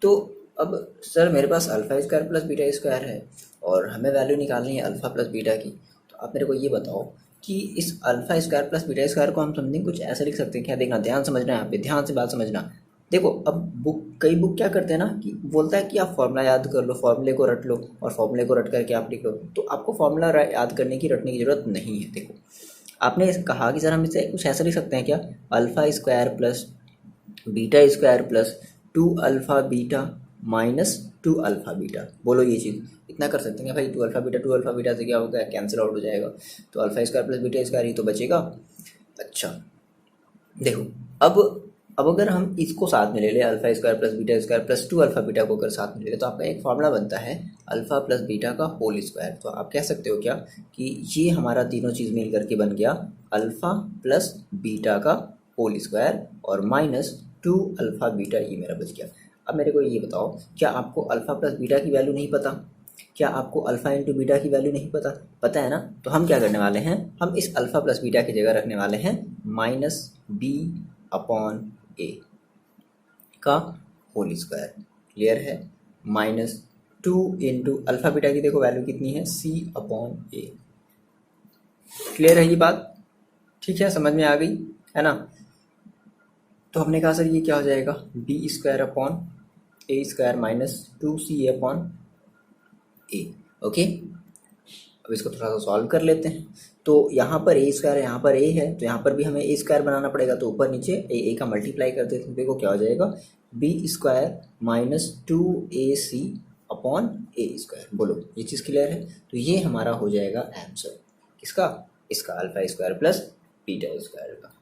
तो अब सर मेरे पास alpha square plus beta square है और हमें वैल्यू निकालनी है अल्फ़ा प्लस बीटा की। तो आप मेरे को ये बताओ कि इस alpha square plus beta square को हम समथिंग कुछ ऐसा लिख सकते हैं क्या। देखना, ध्यान समझना है यहाँ पे, ध्यान से बात समझना। देखो अब कई बुक क्या करते हैं ना कि बोलता है कि आप फॉर्मूला याद कर लो, फॉर्मूले को रट लो और फॉर्मूले को रट करके आप लिख लो। तो आपको फॉर्मूला याद करने की, रटने की ज़रूरत नहीं है। देखो आपने कहा कि सर हम इसे कुछ ऐसा लिख सकते हैं क्या, alpha square plus beta square plus 2 alpha beta minus 2 alpha beta. बोलो ये चीज़ इतना कर सकते हैं भाई। 2 अल्फ़ा बीटा से क्या होगा, कैंसिल आउट हो जाएगा। तो alpha square plus beta square ही तो बचेगा। अच्छा देखो अब अगर हम इसको साथ में ले लें, alpha square plus beta square plus 2 alpha beta को अगर साथ में ले लें तो आपका एक फॉर्मूला बनता है अल्फ़ा प्लस बीटा का होल स्क्वायर। तो आप कह सकते हो क्या कि ये हमारा तीनों चीज़ मिल करके बन गया अल्फ़ा प्लस बीटा का होल स्क्वायर और माइनस 2 अल्फ़ा बीटा, ये मेरा बच गया। अब मेरे को ये बताओ, क्या आपको अल्फ़ा प्लस बीटा की वैल्यू नहीं पता, क्या आपको अल्फ़ा इंटू बीटा की वैल्यू नहीं पता, पता है ना। तो हम क्या करने वाले हैं, हम इस अल्फ़ा प्लस बीटा की जगह रखने वाले हैं माइनस बी अपॉन ए का होल स्क्वायर। क्लियर है, माइनस 2 इंटू अल्फ़ा बीटा की देखो वैल्यू कितनी है, सी अपॉन ए। क्लियर है ये बात, ठीक है, समझ में आ गई है ना। तो हमने कहा सर ये क्या हो जाएगा, B square upon A square minus 2 C upon A. Okay अब इसको थोड़ा सा सॉल्व कर लेते हैं। तो यहाँ पर ए स्क्वायर है, यहाँ पर ए है, तो यहाँ पर भी हमें ए स्क्वायर बनाना पड़ेगा। तो ऊपर नीचे ए का मल्टीप्लाई कर देते हैं। देखो क्या हो जाएगा, B square minus 2ac upon A square. बोलो ये चीज़ क्लियर है। तो ये हमारा हो जाएगा आंसर किसका, इसका alpha square plus beta square का।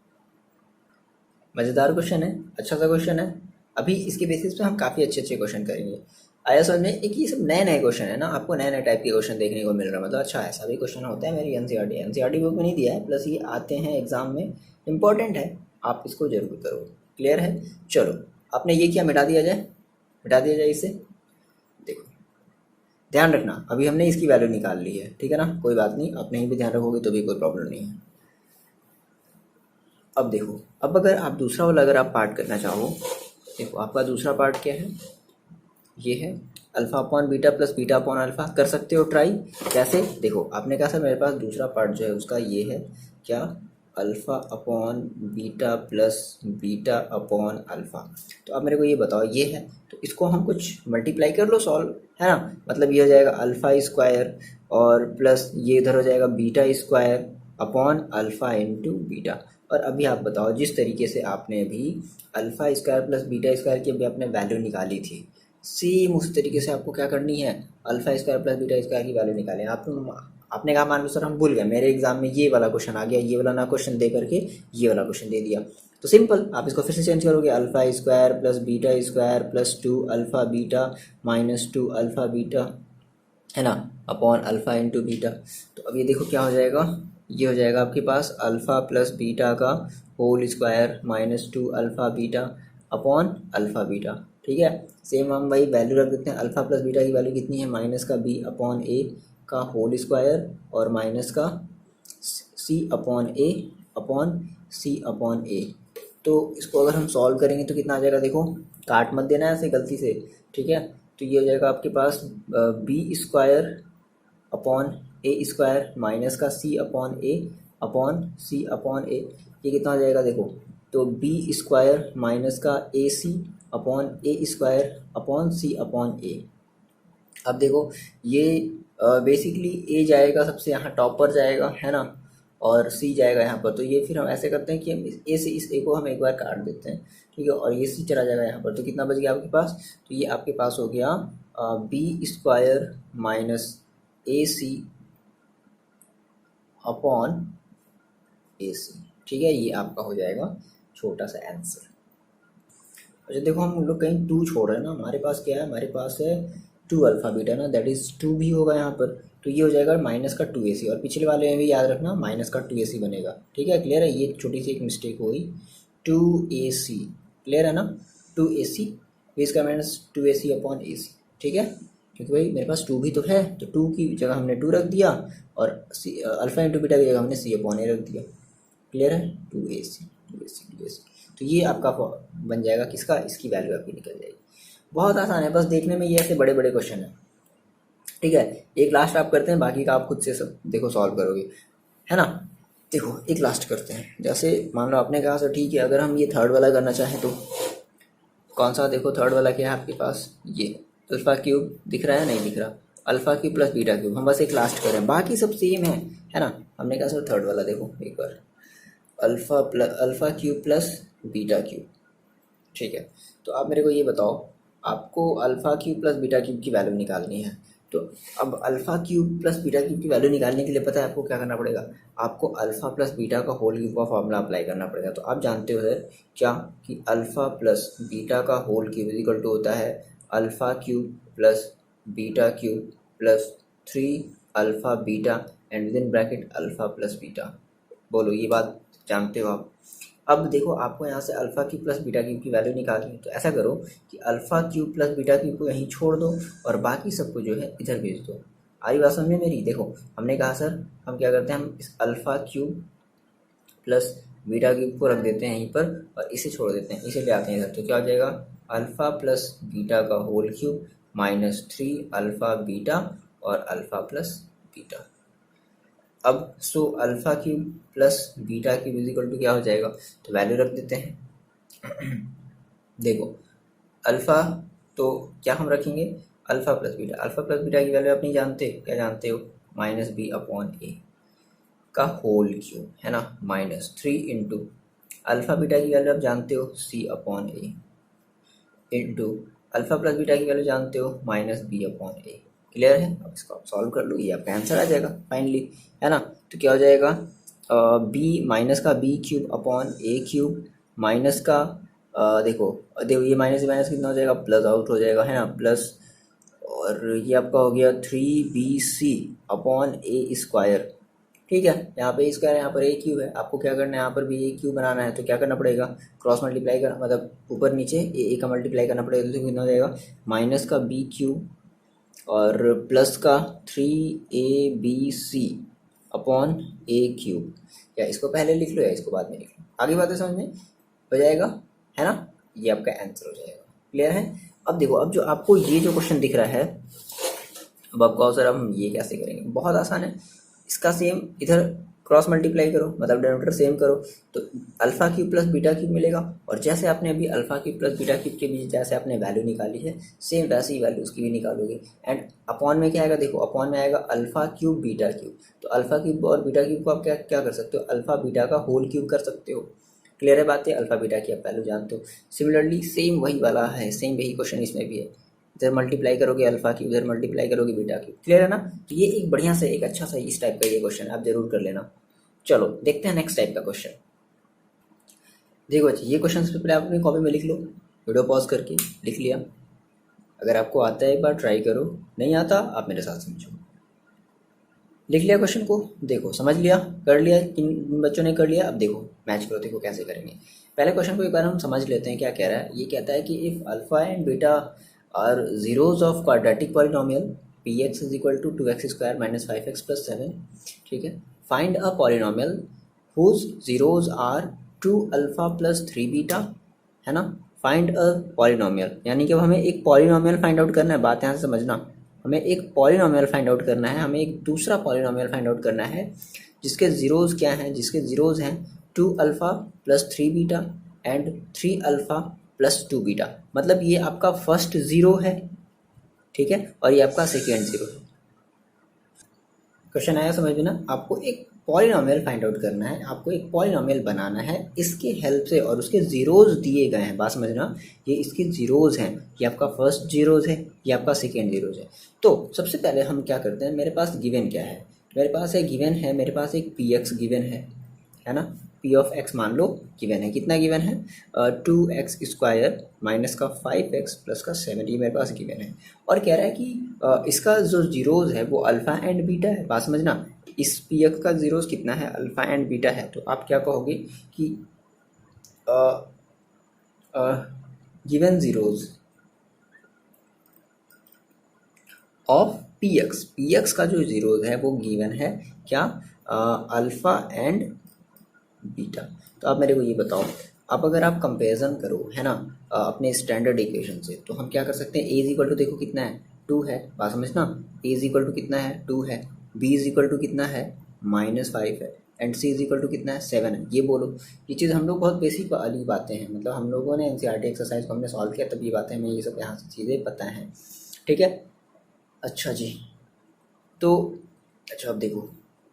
मज़ेदार क्वेश्चन है, अच्छा सा क्वेश्चन है। अभी इसके बेसिस पे हम काफ़ी अच्छे अच्छे क्वेश्चन करेंगे। आया समझ में, एक ये सब नए नए क्वेश्चन है ना, आपको नए नए टाइप के क्वेश्चन देखने को मिल रहा है। मतलब अच्छा ऐसा भी क्वेश्चन होता है, मेरी एनसीईआरटी बुक में नहीं दिया है, प्लस ये आते हैं एग्जाम में, इंपॉर्टेंट है, आप इसको जरूर करो। क्लियर है, चलो आपने ये किया, मिटा दिया जाए, मिटा दिया जाए इसे। देखो ध्यान रखना, अभी हमने इसकी वैल्यू निकाल ली है, ठीक है ना, कोई बात नहीं, आप नहीं भी ध्यान रखोगे तो भी कोई प्रॉब्लम नहीं है। अब देखो, अब अगर आप दूसरा वाला अगर आप पार्ट करना चाहो, देखो आपका दूसरा पार्ट क्या है, ये है alpha upon beta plus beta upon alpha. कर सकते हो ट्राई, कैसे, देखो आपने कहा सर मेरे पास दूसरा पार्ट जो है उसका ये है क्या, alpha upon beta plus beta upon alpha. तो अब मेरे को ये बताओ, ये है तो इसको हम कुछ मल्टीप्लाई कर लो, सॉल्व, है ना। मतलब ये हो जाएगा अल्फ़ा स्क्वायर और प्लस ये इधर हो जाएगा beta square upon alpha into beta. और अभी आप बताओ, जिस तरीके से आपने अभी alpha square plus beta square की अभी आपने वैल्यू निकाली थी, सेम उस तरीके से आपको क्या करनी है, alpha square plus beta square की वैल्यू निकालें। आपने कहा मान लो सर हम भूल गए, मेरे एग्जाम में ये वाला क्वेश्चन आ गया, ये वाला ना क्वेश्चन दे करके ये वाला क्वेश्चन दे दिया, तो सिंपल आप इसको फिर से चेंज करोगे, alpha square plus beta square plus 2 alpha beta minus 2 alpha beta, है ना, अपॉन अल्फ़ा इंटू बीटा। तो अब ये देखो क्या हो जाएगा, ये हो जाएगा आपके पास अल्फ़ा प्लस बीटा का whole square minus 2 alpha beta upon alpha beta. ठीक है, सेम हम वही वैल्यू रख देते हैं। अल्फ़ा प्लस बीटा की वैल्यू कितनी है, माइनस का बी अपॉन ए का होल स्क्वायर और माइनस का सी अपॉन सी अपॉन ए। तो इसको अगर हम सॉल्व करेंगे तो कितना आ जाएगा, देखो काट मत देना ऐसे गलती से, ठीक है। तो ये हो जाएगा आपके पास B square upon A square minus का सी अपॉन ए, ये कितना हो जाएगा देखो, तो बी स्क्वायर माइनस का ए C upon A square upon C upon ए। अब देखो ये बेसिकली ए जाएगा सबसे यहाँ टॉप पर जाएगा, है ना, और सी जाएगा यहाँ पर। तो ये फिर हम ऐसे करते हैं कि हम ए से इस ए को हम एक बार काट देते हैं, ठीक है, और ये सी चला जाएगा यहाँ पर। तो कितना बच गया आपके पास, तो ये आपके पास हो गया B square minus A C upon ए सी। ठीक है, ये आपका हो जाएगा छोटा सा आंसर। अच्छा देखो, हम लोग कहीं टू छोड़ रहे हैं ना, हमारे पास क्या है, हमारे पास है टू अल्फा बीटा ना, दैट इज टू भी होगा यहाँ पर, तो ये हो जाएगा माइनस का टू ए सी, और पिछले वाले में भी याद रखना माइनस का टू ए सी बनेगा। ठीक है, क्लियर है, ये छोटी सी एक मिस्टेक हुई, टू ए सी, क्लियर है ना, टू ए सी इसका minus two A C upon ए सी। ठीक है, क्योंकि भाई मेरे पास टू भी तो है, तो टू की जगह हमने टू रख दिया, और अल्फा इंटू बीटा की जगह हमने सी अपॉन ए रख दिया। क्लियर है, two A C two A C two A C, तो ये आपका बन जाएगा किसका, इसकी वैल्यू आपकी निकल जाएगी। बहुत आसान है, बस देखने में ये ऐसे बड़े बड़े क्वेश्चन है। ठीक है, एक लास्ट आप करते हैं, बाकी का आप खुद से सब देखो सॉल्व करोगे, है ना। देखो एक लास्ट करते हैं, जैसे मान लो आपने कहा सर ठीक है, अगर हम ये थर्ड वाला करना चाहें तो कौन सा, देखो थर्ड वाला क्या है आपके पास, ये अल्फा क्यूब दिख रहा है, नहीं दिख रहा, alpha cube plus beta cube, हम बस एक लास्ट करें, बाकी सब सेम है ना। हमने कहा सर थर्ड वाला देखो एक बार, alpha cube plus beta cube. ठीक है, तो आप मेरे को ये बताओ, आपको alpha cube plus beta cube की वैल्यू निकालनी है, तो अब alpha cube plus beta cube की वैल्यू निकालने के लिए पता है आपको क्या करना पड़ेगा, आपको अल्फा प्लस बीटा का होल क्यूब का फॉर्मूला अप्लाई करना पड़ेगा। तो आप जानते हो सर क्या, कि अल्फा प्लस बीटा का होल क्यूब इक्वल टू होता है alpha cube plus beta cube plus three alpha beta and with in bracket alpha plus beta. बोलो ये बात जानते हो आप। अब देखो आपको यहाँ से alpha cube plus beta cube की वैल्यू निकालनी है, तो ऐसा करो कि alpha cube plus beta cube को यहीं छोड़ दो और बाकी सबको जो है इधर भेज दो। आ रही बात समझ में मेरी। देखो हमने कहा सर हम क्या करते हैं, हम इस alpha cube plus beta cube को रख देते हैं यहीं पर और इसे छोड़ देते हैं, इसे ले आते हैं इधर, तो क्या हो जाएगा अल्फा प्लस बीटा का whole cube minus three alpha beta और अल्फा प्लस बीटा। अब so alpha cube plus beta cube is equal to क्या हो जाएगा, तो वैल्यू रख देते हैं। देखो अल्फा तो क्या हम रखेंगे, अल्फा प्लस बीटा की वैल्यू आप नहीं जानते, क्या जानते हो, माइनस बी अपॉन ए का होल क्यूब, है ना, minus three into alpha beta की वैल्यू आप जानते हो सी upon A into alpha plus beta की वैल्यू जानते हो माइनस बी अपॉन ए। क्लियर है, अब इसको आप सॉल्व कर लो, ये आपका आंसर आ जाएगा फाइनली, है ना। तो क्या हो जाएगा, बी माइनस का B cube upon A cube minus का देखो देखो ये माइनस माइनस कितना हो जाएगा, प्लस आउट हो जाएगा, है ना, प्लस, और ये आपका हो गया three B C upon A square. ठीक है, यहाँ पे स्क्वायर, यहाँ पर ए क्यूब है, आपको क्या करना है, यहाँ पर भी ए क्यूब बनाना है, तो क्या करना पड़ेगा, क्रॉस मल्टीप्लाई कर, मतलब ऊपर नीचे ए का मल्टीप्लाई करना पड़ेगा, तो कितना हो जाएगा माइनस का बी क्यूब और प्लस का three A B C upon A cube. या इसको पहले लिख लो या इसको बाद में लिख लो, आगे बातें समझ में हो जाएगा, है ना, ये आपका आंसर हो जाएगा। क्लियर है। अब देखो, अब जो आपको ये जो क्वेश्चन दिख रहा है, अब आपको सर अब हम ये कैसे करेंगे, बहुत आसान है, इसका सेम इधर क्रॉस मल्टीप्लाई करो, मतलब डिनोमिनेटर सेम करो, तो alpha cube plus beta cube मिलेगा, और जैसे आपने अभी alpha cube plus beta cube के बीच जैसे आपने वैल्यू निकाली है, सेम वैसे ही वैल्यू उसकी भी निकालोगे। एंड अपॉन में क्या आएगा, देखो अपॉन में आएगा अल्फा क्यूब बीटा क्यूब, तो अल्फा क्यूब और बीटा क्यूब को आप क्या क्या कर सकते हो, अल्फा बीटा का होल क्यूब कर सकते हो। क्लियर है बात है, अल्फा बीटा की आप वैल्यू जानते हो। सिमिलरली सेम वही वाला है, सेम वही क्वेश्चन इसमें भी है, इधर मल्टीप्लाई करोगे अल्फा की, उधर मल्टीप्लाई करोगे बीटा की। क्लियर है ना, तो ये एक बढ़िया से एक अच्छा सा इस टाइप का ये क्वेश्चन आप जरूर कर लेना। चलो देखते हैं नेक्स्ट टाइप का क्वेश्चन। देखो जी, ये क्वेश्चन से पहले आप अपनी कॉपी में लिख लो, वीडियो पॉज करके लिख लिया, अगर आपको आता है एक बार ट्राई करो, नहीं आता आप मेरे साथ समझो। लिख लिया क्वेश्चन को, देखो समझ लिया, कर लिया, किन बच्चों ने कर लिया, अब देखो मैच करो, देखो कैसे करेंगे। पहले क्वेश्चन को एक बार हम समझ लेते हैं क्या कह रहा है। ये कहता है कि if alpha and beta are zeros of quadratic polynomial px is equal to 2x square minus 5x plus 7। ठीक है, find a polynomial whose zeros are 2 alpha plus 3 beta, है ना। फाइंड अ पॉलिनोमियल, यानी कि हमें एक पॉलिनोमियल फाइंड आउट करना है, बात यहाँ से समझना, हमें एक पॉलिनोमियल फाइंड आउट करना है, हमें एक दूसरा पॉलिनोमियल फाइंड आउट करना है जिसके जीरोज क्या हैं, जिसके जीरोज हैं 2 alpha plus 3 beta and 3 alpha plus 2 beta, मतलब ये आपका फर्स्ट जीरो है, ठीक है, और ये आपका सेकेंड जीरो है। क्वेश्चन आया समझ में ना, आपको एक पॉलिनॉमियल फाइंड आउट करना है, आपको एक पॉलिनॉमियल बनाना है इसके हेल्प से, और उसके ज़ीरोज़ दिए गए हैं, बात समझना, ये इसके ज़ीरोज़ हैं, ये आपका फर्स्ट ज़ीरोज़ है, ये आपका सेकेंड ज़ीरोज़ है। तो सबसे पहले हम क्या करते हैं, मेरे पास गिवन क्या है, मेरे पास एक गिवन है, मेरे पास एक पी एक्स गिवन है ना, पी ऑफ एक्स मान लो गिवन है, कितना गिवन है, 2x² माइनस का 5x प्लस का 7, ये मेरे पास गिवन है। और कह रहा है कि इसका जो जीरोज़ है वो अल्फ़ा एंड बीटा है, बात समझना, इस पी एक्स का जीरोज़ कितना है, अल्फ़ा एंड बीटा है। तो आप क्या कहोगे कि given zeros of P x का जो जीरोज़ है वो गिवन है क्या, अल्फ़ा एंड बीटा। तो आप मेरे को ये बताओ, अब अगर आप कंपेरिजन करो है ना अपने स्टैंडर्ड इक्वेशन से, तो हम क्या कर सकते हैं, ए इज इक्वल टू देखो कितना है, 2 है, बात समझना, ए इज इक्वल टू कितना है, 2 है, बी इज इक्वल टू कितना है, -5 है, and C is equal to कितना है, 7 है। ये बोलो, ये चीज़ हम लोग बहुत बेसिक वाली बातें हैं, मतलब हम लोगों ने एनसीईआरटी एक्सरसाइज को हमने सॉल्व किया तब ये बातें हमें ये सब यहाँ से चीज़ें पता हैं, ठीक है। अच्छा जी, तो अच्छा अब देखो,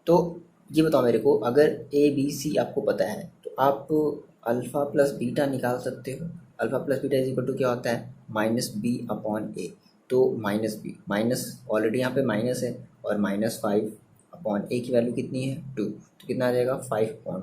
तो ये बताओ मेरे को, अगर ए बी सी आपको पता है तो आप अल्फ़ा प्लस बीटा निकाल सकते हो। Alpha plus beta is equal to क्या होता है, -b/a। तो -b माइनस, ऑलरेडी यहाँ पे माइनस है, और -5/a की वैल्यू कितनी है, 2, तो कितना आ जाएगा 5/2।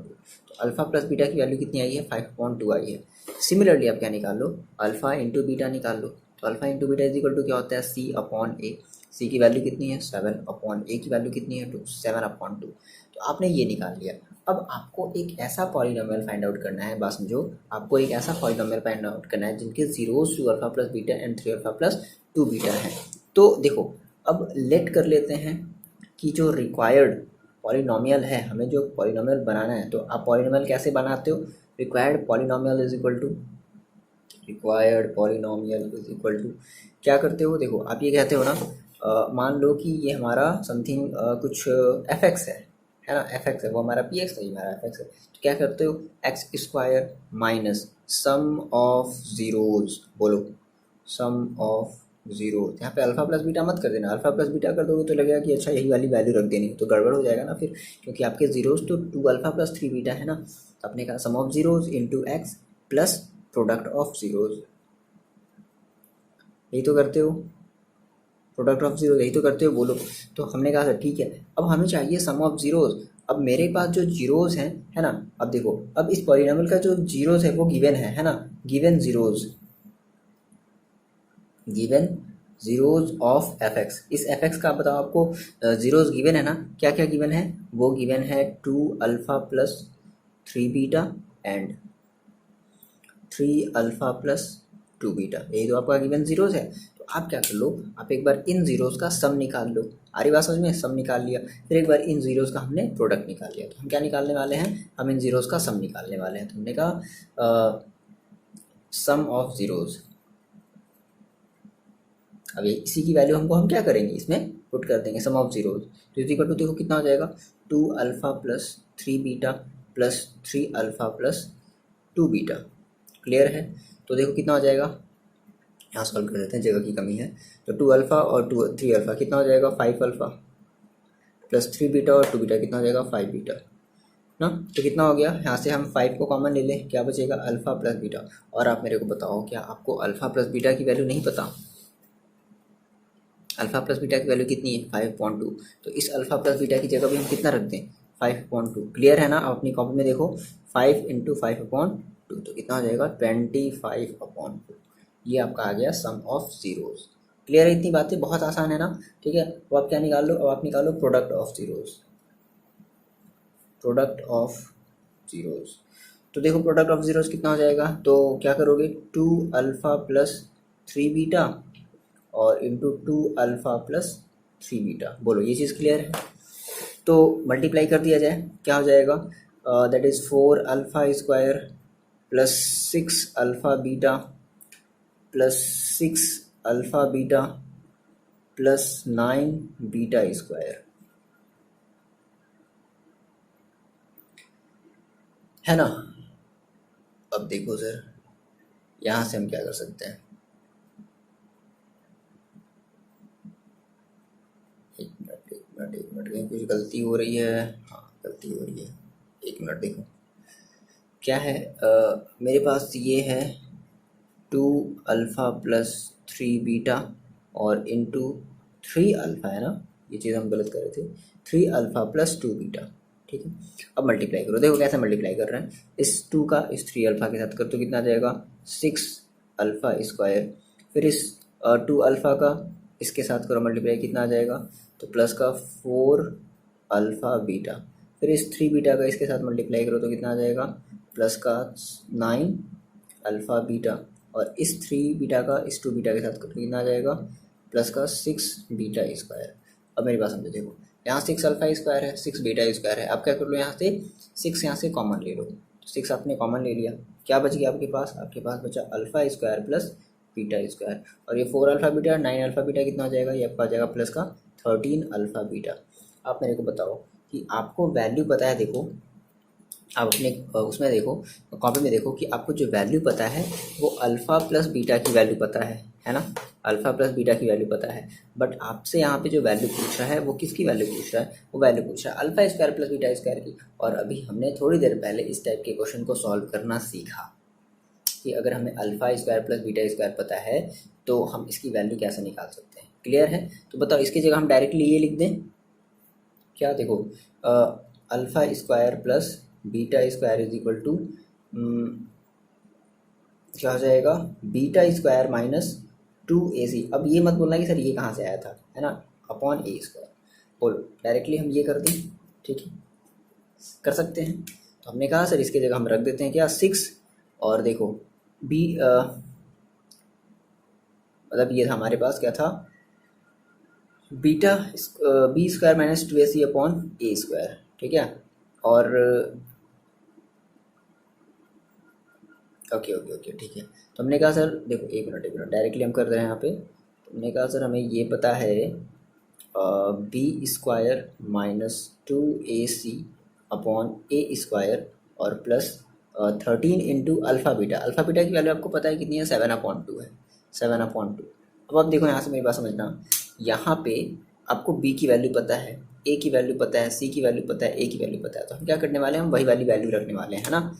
तो अल्फ़ा प्लस बीटा की वैल्यू कितनी आई है, 5/2 आई है। सिमिलरली आप क्या निकाल लो, अल्फ़ा इंटू बीटा निकाल लो। तो alpha into beta is equal to क्या होता है, c/a। सी की वैल्यू कितनी है 7/a की वैल्यू कितनी है 2, 7/2। तो आपने ये निकाल लिया। अब आपको एक ऐसा पॉलिनॉमियल फाइंड आउट करना है, बात समझो, आपको एक ऐसा पॉलिनॉमियल फाइंड आउट करना है जिनके zeros 2 alpha plus beta and 3 alpha plus 2 beta है। तो देखो, अब लेट कर लेते हैं कि जो रिक्वायर्ड पॉलिनॉमियल है, हमें जो पॉलिनॉमियल बनाना है, तो आप पॉलिनॉमियल कैसे बनाते हो, required polynomial is equal to, required polynomial is equal to क्या करते हो, देखो आप ये कहते हो ना, मान लो कि ये हमारा समथिंग कुछ एफ एक्स है ना, एफ एक्स है, वो हमारा पी एक्स है, ये हमारा एफ एक्स है। तो क्या करते हो, x² minus sum of zeros, बोलो सम ऑफ ज़ीरो। यहाँ पे अल्फ़ा प्लस बीटा मत कर देना, अल्फ़ा प्लस बीटा कर दोगे तो लगेगा कि अच्छा यही वाली वैल्यू रख देनी, तो गड़बड़ हो जाएगा ना फिर, क्योंकि आपके ज़ीरोज़ तो 2 अल्फ़ा प्लस 3 बीटा है ना। तो आपने कहा sum of zeros into X plus product of zeros, यही तो करते हो, प्रोडक्ट ऑफ जीरो यही तो करते हो, बोलो। तो हमने कहा था ठीक है, अब हमें चाहिए सम ऑफ जीरोज़। अब मेरे पास जो जीरोज़ हैं है ना, अब देखो, अब इस पॉलिनॉमियल का जो जीरोज़ है वो गिवन है ना, given zeros, given zeros of F x. इस एफ एक्स का बताओ, आपको जीरोज़ गिवन है ना, क्या क्या गिवन है, वो गिवन है 2 alpha plus 3 beta and 3 alpha plus 2 beta, यही तो आपका गिवन जीरोज़ है। तो आप क्या कर लो, आप एक बार इन जीरोज़ का सम निकाल लो, आ रही बात समझ में, सम निकाल लिया, फिर एक बार इन जीरोज़ का हमने प्रोडक्ट निकाल लिया। तो हम क्या निकालने वाले हैं, हम इन जीरोज़ का सम निकालने वाले हैं। तो हमने कहा सम ऑफ जीरोज़, अब इसी की वैल्यू हम क्या करेंगे, इसमें पुट कर देंगे, सम ऑफ जीरोज़। तो इसी का देखो कितना हो जाएगा, 2 alpha plus 3 beta plus 3 alpha plus 2 beta, clear है। तो देखो कितना हो जाएगा, यहाँ सॉल्व कर देते हैं, जगह की कमी है। तो 2 अल्फ़ा और 3 अल्फ़ा कितना हो जाएगा, 5 अल्फ़ा प्लस 3 बीटा और 2 बीटा कितना हो जाएगा, 5 बीटा ना। तो कितना हो गया, यहाँ से हम 5 को कॉमन ले लें, क्या बचेगा, अल्फ़ा प्लस बीटा। और आप मेरे को बताओ, क्या आपको अल्फ़ा प्लस बीटा की वैल्यू नहीं पता, अल्फ़ा प्लस बीटा की वैल्यू कितनी है, 5/2। तो इस अल्फ़ा प्लस बीटा की जगह भी हम कितना रख दें, 5/2, क्लियर है ना। आप अपनी कॉपी में देखो, 5 × 5/2, तो कितना हो जाएगा 25/2। ये आपका आ गया सम ऑफ ज़ीरोज़, क्लियर है, इतनी बातें बहुत आसान है ना, ठीक है। तो आप क्या निकाल लो, अब आप निकालो product of zeros, product of zeros. तो देखो प्रोडक्ट ऑफ ज़ीरोज़ कितना हो जाएगा, तो क्या करोगे, 2 अल्फ़ा प्लस 3 बीटा और इंटू 2 अल्फ़ा प्लस 3 बीटा, बोलो ये चीज़ क्लियर है। तो मल्टीप्लाई कर दिया जाए, क्या हो जाएगा, that is 4 alpha square plus 6 alpha beta plus 6 alpha beta plus 9 beta square, है ना। अब देखो सर, यहाँ से हम क्या कर सकते हैं, एक मिनट कहीं कुछ गलती हो रही है, हाँ गलती हो रही है, एक मिनट देखो क्या है। मेरे पास ये है 2 अल्फ़ा प्लस 3 बीटा और इंटू 3 अल्फ़ा है ना, ये चीज़ हम गलत कर रहे थे। 3 अल्फ़ा प्लस 2 बीटा, ठीक है। अब मल्टीप्लाई करो, देखो कैसे मल्टीप्लाई कर रहे हैं। इस 2 का इस 3 अल्फ़ा के साथ कर तो कितना आ जाएगा 6 अल्फ़ा स्क्वायर। फिर इस 2 अल्फ़ा का इसके साथ करो मल्टीप्लाई, कितना आ जाएगा तो प्लस का 4 अल्फ़ा बीटा। फिर इस 3 बीटा का इसके साथ मल्टीप्लाई करो तो कितना आ जाएगा प्लस का 9 अल्फ़ा बीटा। और इस 3 बीटा का इस 2 बीटा के साथ करो तो कितना आ जाएगा प्लस का 6 बीटा स्क्वायर। अब मेरी बात समझो, देखो यहाँ 6 अल्फ़ा स्क्वायर है, 6 बीटा स्क्वायर है। आप क्या कर लो, यहाँ से 6 यहाँ से कॉमन ले लो, 6 आपने कॉमन ले लिया, क्या बच गया आपके पास, आपके पास बचा alpha square plus beta square. और ये 4 अल्फ़ा बीटा 9 अल्फ़ा बीटा कितना हो जाएगा, ये आपका आ जाएगा प्लस का 13 अल्फ़ा बीटा। आप मेरे को बताओ कि आपको वैल्यू पता है, देखो आप अपने उसमें देखो, कॉपी में देखो कि आपको जो वैल्यू पता है वो अल्फ़ा प्लस बीटा की वैल्यू पता है ना, अल्फ़ा प्लस बीटा की वैल्यू पता है। बट आपसे यहाँ पे जो वैल्यू पूछ रहा है वो किसकी वैल्यू पूछ रहा है, वो वैल्यू पूछ रहा है alpha square plus beta square की। और अभी हमने थोड़ी देर पहले इस टाइप के क्वेश्चन को सॉल्व करना सीखा कि अगर हमें alpha square plus beta square पता है तो हम इसकी वैल्यू कैसे निकाल सकते हैं। क्लियर है? तो बताओ इसकी जगह हम डायरेक्टली ये लिख दें क्या, देखो alpha square plus beta square is equal to क्या हो जाएगा बीटा स्क्वायर माइनस 2ac। अब ये मत बोलना कि सर ये कहाँ से आया था, है ना, अपॉन ए स्क्वायर। बोलो डायरेक्टली हम ये कर दें, ठीक है कर सकते हैं। तो हमने कहा सर इसके जगह हम रख देते हैं क्या 6, और देखो बी मतलब ये था हमारे पास क्या था beta B square minus 2ac upon A square, ठीक है। और ओके ओके ओके ठीक है। तो हमने कहा सर देखो एक मिनट डायरेक्टली हम कर रहे हैं यहाँ पे। तो हमने कहा सर हमें ये पता है B square minus 2ac upon A square और plus 13 into alpha beta. Alpha beta की वैल्यू आपको पता है कितनी है 7/2 है, 7/2। अब आप देखो यहाँ से मेरी बात समझना, यहाँ पे आपको b की वैल्यू पता है, a की वैल्यू पता है, c की वैल्यू पता है, a की वैल्यू पता है। तो हम क्या करने वाले हैं, हम वही वाली वैल्यू रखने वाले हैं, है ना।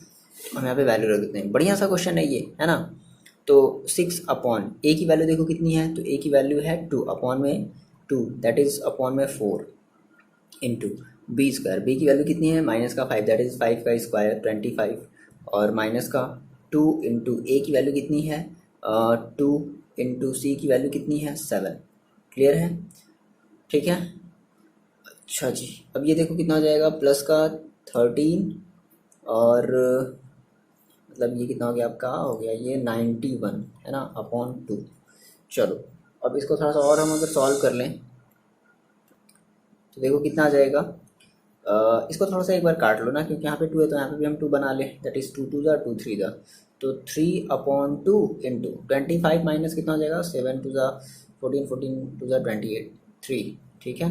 हम यहाँ पे वैल्यू रख देते हैं, बढ़िया सा क्वेश्चन है ये, है ना। तो 6 अपॉन a की वैल्यू देखो कितनी है, तो a की वैल्यू है 2 अपॉन में 2 दैट इज अपॉन में 4 इंटू बी स्क्वायर, बी की वैल्यू कितनी है माइनस का 5 दैट इज 5 का स्क्वायर 25 और माइनस का 2 इंटू ए की वैल्यू कितनी है 2 इंटू सी की वैल्यू कितनी है 7। क्लियर है? ठीक है। अच्छा जी, अब ये देखो कितना हो जाएगा प्लस का 13 और मतलब ये कितना हो गया आपका, हो गया ये 91 है ना अपॉन 2। चलो अब इसको थोड़ा सा और हम अगर सॉल्व कर लें तो देखो कितना आ जाएगा। इसको थोड़ा सा एक बार काट लो ना, क्योंकि यहाँ पे 2 है तो यहाँ पे भी हम 2 बना लें, दैट इज 2 2 जा 2 3 जा, तो 3/2 इंटू 25 माइनस कितना हो जाएगा 7 2 जा 14 14 2 जा 28 3, ठीक है,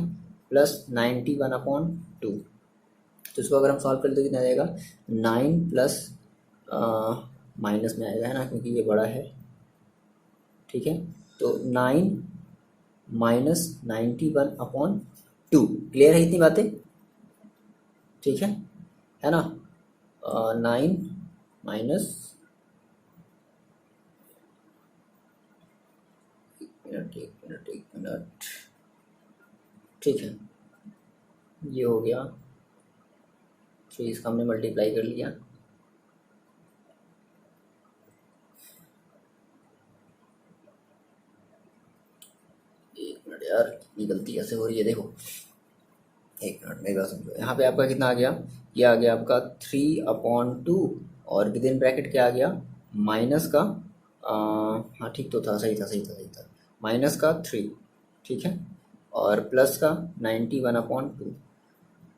प्लस 91/2। तो इसको अगर हम सॉल्व करें तो कितना आ जाएगा 9 प्लस माइनस में आएगा, है ना, क्योंकि ये बड़ा है, ठीक है। तो 9 माइनस 91/2। क्लियर है इतनी बातें? ठीक है ना। 9 माइनस एक मिनट ठीक है, ये हो गया 3, इसका हमने मल्टीप्लाई कर लिया। एक मिनट यार, ये गलती कैसे हो रही है, देखो एक मिनट मेरी बात समझो। यहाँ पे आपका कितना आ गया, ये आ गया आपका 3/2 और विद इन ब्रैकेट क्या आ गया माइनस का हाँ ठीक तो था, सही था माइनस का 3, ठीक है, और प्लस का 91/2,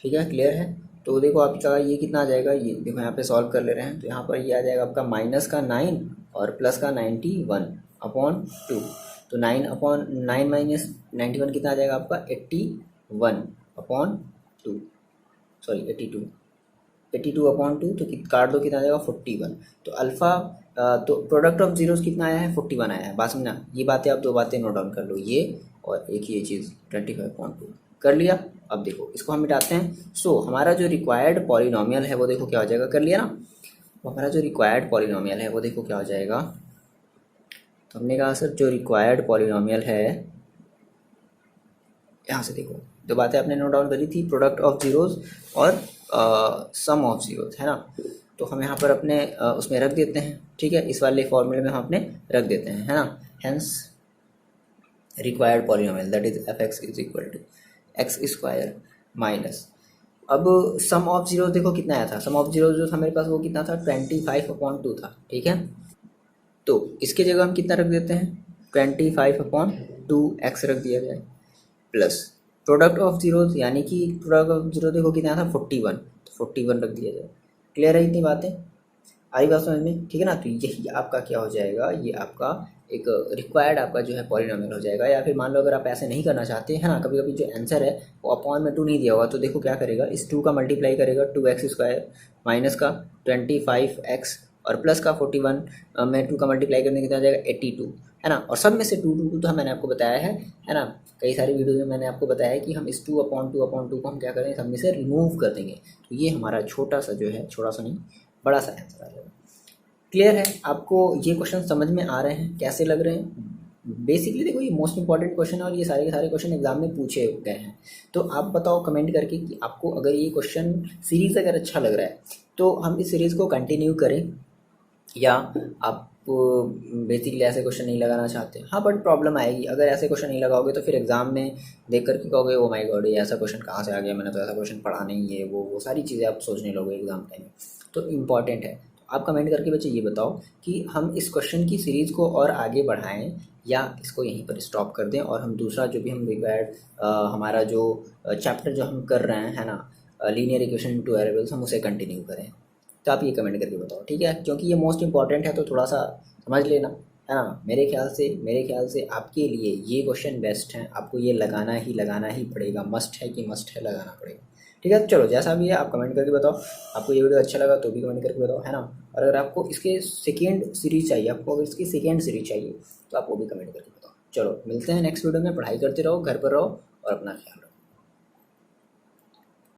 ठीक है। क्लियर है? तो देखो आपका ये कितना आ जाएगा, ये देखो यहाँ पे सॉल्व कर ले रहे हैं तो यहाँ पर ये आ जाएगा आपका माइनस का 9 और प्लस का 91/2। तो 9 माइनस 91 कितना आ जाएगा आपका 81/2, सॉरी 82/2, तो काट दो कितना आ जाएगा 41। तो अल्फ़ा तो प्रोडक्ट ऑफ जीरोस कितना आया है 41 आया है। बात समझना, ये बातें आप 2 बातें नोट डाउन कर लो, ये और एक ये चीज़ 25/2 कर लिया। अब देखो इसको हम मिटाते हैं। सो हमारा जो रिक्वायर्ड पॉलिनोमियल है वो देखो क्या हो जाएगा, कर लिया ना। तो हमारा जो रिक्वायर्ड पॉलिनोमियल है वो देखो क्या हो जाएगा। तो हमने कहा सर जो रिक्वायर्ड पॉलिनोमियल है, यहाँ से देखो जो बातें आपने नोट डाउन करी थी, प्रोडक्ट ऑफ जीरोज और सम ऑफ जीरोज, है ना। तो हम यहाँ पर अपने उसमें रख देते हैं, ठीक है, इस वाले फॉर्मूले में हम अपने रख देते हैं, है ना। Hence required polynomial that is F X is equal to X square minus, अब सम ऑफ जीरो देखो कितना आया था, सम ऑफ जीरो जो था मेरे पास वो कितना था 25/2 था, ठीक है। तो इसके जगह हम कितना रख देते हैं 25/2 एक्स रख दिया जाए, प्लस प्रोडक्ट ऑफ जीरोज यानी कि प्रोडक्ट ऑफ जीरो देखो कितना था 41, तो 41 रख दिया जाए। क्लियर है इतनी बातें, आई बात समझ में, ठीक है ना। तो यही आपका क्या हो जाएगा, ये आपका एक रिक्वायर्ड आपका जो है पॉलिनोमियल हो जाएगा। या फिर मान लो अगर आप ऐसे नहीं करना चाहते है ना, कभी कभी जो आंसर है वो अपॉन में 2 नहीं दिया होगा, तो देखो क्या करेगा, इस 2 का मल्टीप्लाई करेगा 2x² माइनस का 25x और प्लस का 41 में 2 का मल्टीप्लाई करने कितना आ जाएगा 82, है ना। और सब में से 2 तो मैंने आपको बताया है ना। कई सारी वीडियो में मैंने आपको बताया है कि हम इस 2/2 को हम क्या करेंगे, सब में से रिमूव कर देंगे। तो ये हमारा छोटा सा जो है, छोटा सा नहीं बड़ा सा आंसर आ जाएगा। क्लियर है आपको, ये क्वेश्चन समझ में आ रहे हैं, कैसे लग रहे हैं। बेसिकली देखो ये मोस्ट इंपॉर्टेंट क्वेश्चन है और ये सारे के सारे क्वेश्चन एग्जाम में पूछे गए हैं। तो आप बताओ कमेंट करके कि आपको अगर ये क्वेश्चन सीरीज़ अगर अच्छा लग रहा है तो हम इस सीरीज़ को कंटिन्यू करें, या आप बेसिकली ऐसे क्वेश्चन नहीं लगाना चाहते। हाँ बट प्रॉब्लम आएगी, अगर ऐसे क्वेश्चन नहीं लगाओगे तो फिर एग्जाम में देख करके कहोगे ओ माय गॉड ये ऐसा क्वेश्चन कहाँ से आ गया, मैंने तो ऐसा क्वेश्चन पढ़ा नहीं है, वो सारी चीज़ें आप सोचने लोगे एग्जाम टाइम। तो इम्पॉर्टेंट है, आप कमेंट करके बच्चे ये बताओ कि हम इस क्वेश्चन की सीरीज़ को और आगे बढ़ाएं या इसको यहीं पर स्टॉप कर दें और हम दूसरा जो भी हम रिक्वायर्ड हमारा जो चैप्टर जो हम कर रहे हैं, है ना, लीनियर इक्वेशन इन 2 वेरिएबल्स, हम उसे कंटिन्यू करें। तो आप ये कमेंट करके बताओ, ठीक है, क्योंकि ये मोस्ट इंपॉर्टेंट है तो थोड़ा सा समझ लेना, है ना। मेरे ख्याल से आपके लिए ये क्वेश्चन बेस्ट है, आपको ये लगाना ही पड़ेगा, मस्ट है लगाना पड़ेगा, ठीक है। चलो जैसा भी है आप कमेंट करके बताओ, आपको ये वीडियो अच्छा लगा तो भी कमेंट करके बताओ, है ना। और अगर आपको इसके सेकेंड सीरीज चाहिए, तो आप वो भी कमेंट करके बताओ। चलो मिलते हैं नेक्स्ट वीडियो में, पढ़ाई करते रहो, घर पर रहो और अपना ख्याल रखो।